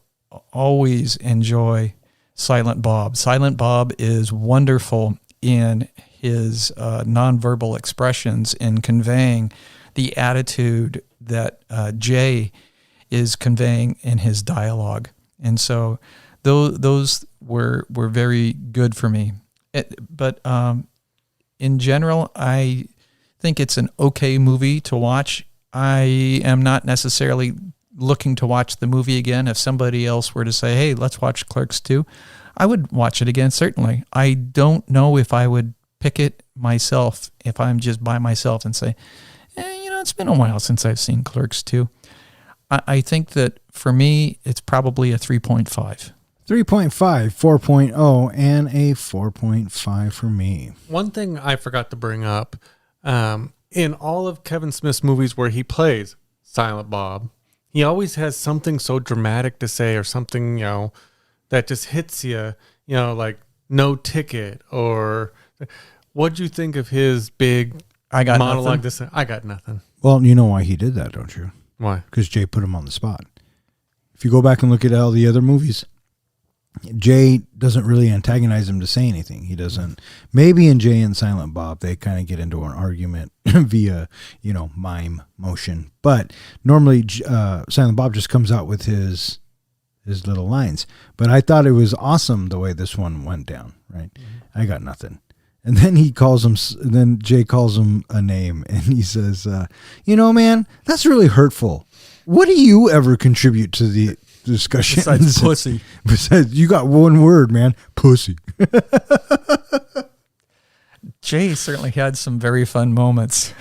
[SPEAKER 4] always enjoy Silent Bob. Silent Bob is wonderful in his nonverbal expressions in conveying the attitude that Jay is conveying in his dialogue. And so those were very good for me. But in general, I think it's an okay movie to watch. I am not necessarily looking to watch the movie again. If somebody else were to say, hey, let's watch Clerks II, I would watch it again, certainly. I don't know if I would pick it myself if I'm just by myself and say, it's been a while since I've seen Clerks II. I think that for me, it's probably a 3.5.
[SPEAKER 2] 3.5, 4.0, and a 4.5 for me.
[SPEAKER 3] One thing I forgot to bring up, in all of Kevin Smith's movies where he plays Silent Bob, he always has something so dramatic to say or something, that just hits you, like No Ticket, or what'd you think of his big
[SPEAKER 4] I got
[SPEAKER 3] monologue?
[SPEAKER 4] nothing.
[SPEAKER 3] I got nothing.
[SPEAKER 2] Well, you know why he did that, don't you?
[SPEAKER 3] Why?
[SPEAKER 2] Because Jay put him on the spot. If you go back and look at all the other movies, Jay doesn't really antagonize him to say anything. He doesn't. Maybe in Jay and Silent Bob, they kind of get into an argument via, mime motion. But normally, Silent Bob just comes out with his little lines. But I thought it was awesome the way this one went down. Right? Mm-hmm. I got nothing. And then then Jay calls him a name, and he says, man, that's really hurtful. What do you ever contribute to the discussion?
[SPEAKER 4] Besides pussy.
[SPEAKER 2] Besides, you got one word, man, pussy.
[SPEAKER 4] Jay certainly had some very fun moments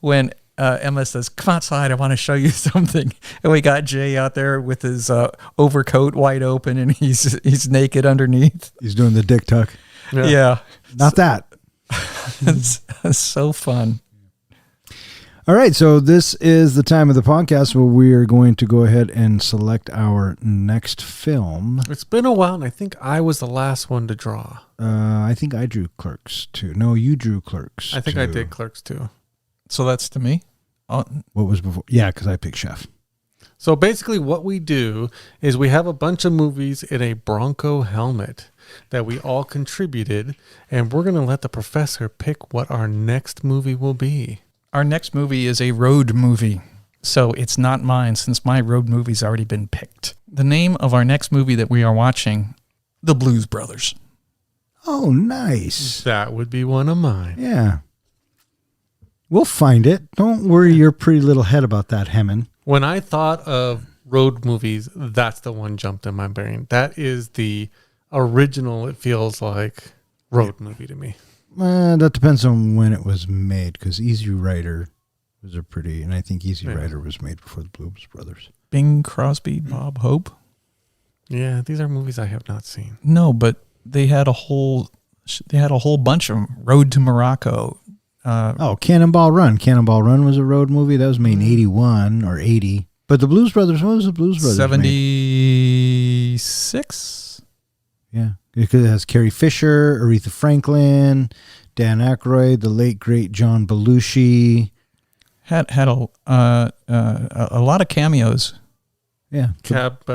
[SPEAKER 4] when Emma says, come outside, I want to show you something. And we got Jay out there with his overcoat wide open, and he's naked underneath.
[SPEAKER 2] He's doing the dick tuck.
[SPEAKER 4] Yeah.
[SPEAKER 2] Not that.
[SPEAKER 4] It's so fun.
[SPEAKER 2] All right, so this is the time of the podcast where we are going to go ahead and select our next film.
[SPEAKER 3] It's been a while, and I think I was the last one to draw.
[SPEAKER 2] I think I drew Clerks II. No, you drew Clerks
[SPEAKER 3] I think
[SPEAKER 2] II.
[SPEAKER 3] I did Clerks II.
[SPEAKER 4] So that's to me.
[SPEAKER 2] What was before? Yeah, because I picked Chef.
[SPEAKER 3] So basically what we do is we have a bunch of movies in a Bronco helmet that we all contributed, and we're going to let the professor pick what our next movie will be.
[SPEAKER 4] Our next movie is a road movie, so it's not mine since my road movie's already been picked. The name of our next movie that we are watching, The Blues Brothers.
[SPEAKER 2] Oh, nice.
[SPEAKER 3] That would be one of mine.
[SPEAKER 2] Yeah. We'll find it. Don't worry your pretty little head about that, Hemming.
[SPEAKER 3] When I thought of road movies, that's the one jumped in my brain. That is the original, it feels like, road movie to me.
[SPEAKER 2] That depends on when it was made, because Easy Rider was and I think Easy Rider was made before the Blues Brothers.
[SPEAKER 4] Bing Crosby, Bob Hope.
[SPEAKER 3] Yeah, these are movies I have not seen.
[SPEAKER 4] No, but they had a whole bunch of them. Road to Morocco.
[SPEAKER 2] Cannonball Run. Cannonball Run was a road movie. That was made in 81 or 80. But the Blues Brothers, what was the Blues Brothers
[SPEAKER 4] 76?
[SPEAKER 2] Yeah. Because it has Carrie Fisher, Aretha Franklin, Dan Aykroyd, the late, great John Belushi.
[SPEAKER 4] Had a lot of cameos.
[SPEAKER 2] Yeah.
[SPEAKER 3] Cab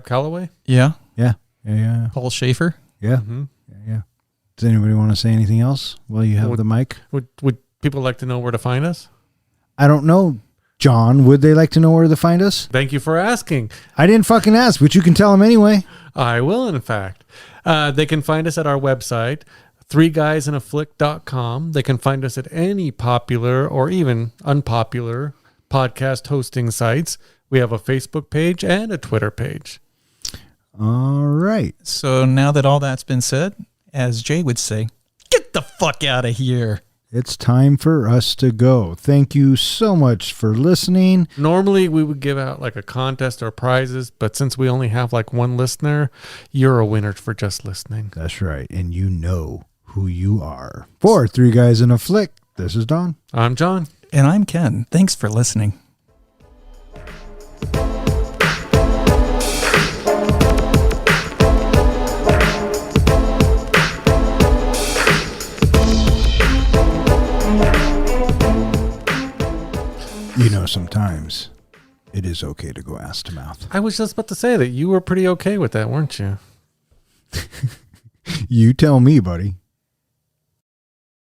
[SPEAKER 3] Calloway?
[SPEAKER 4] Yeah.
[SPEAKER 2] Yeah.
[SPEAKER 4] Paul Schaefer.
[SPEAKER 2] Yeah.
[SPEAKER 3] Mm-hmm.
[SPEAKER 2] Yeah. Does anybody want to say anything else while you have the mic?
[SPEAKER 3] Would people like to know where to find us?
[SPEAKER 2] I don't know. John, would they like to know where to find us?
[SPEAKER 3] Thank you for asking.
[SPEAKER 2] I didn't fucking ask, but you can tell them anyway.
[SPEAKER 3] I will, in fact. They can find us at our website, 3guysinaflick.com. They can find us at any popular or even unpopular podcast hosting sites. We have a Facebook page and a Twitter page.
[SPEAKER 2] All right.
[SPEAKER 4] So now that all that's been said, as Jay would say, get the fuck out of here.
[SPEAKER 2] It's time for us to go. Thank you so much for listening.
[SPEAKER 3] Normally we would give out like a contest or prizes, but since we only have like one listener, you're a winner for just listening.
[SPEAKER 2] That's right. And you know who you are. For 3 Guys in a Flick, this is Don.
[SPEAKER 3] I'm John.
[SPEAKER 4] And I'm Ken. Thanks for listening.
[SPEAKER 2] You know, sometimes it is okay to go ass to mouth.
[SPEAKER 3] I was just about to say that you were pretty okay with that, weren't you?
[SPEAKER 2] You tell me, buddy.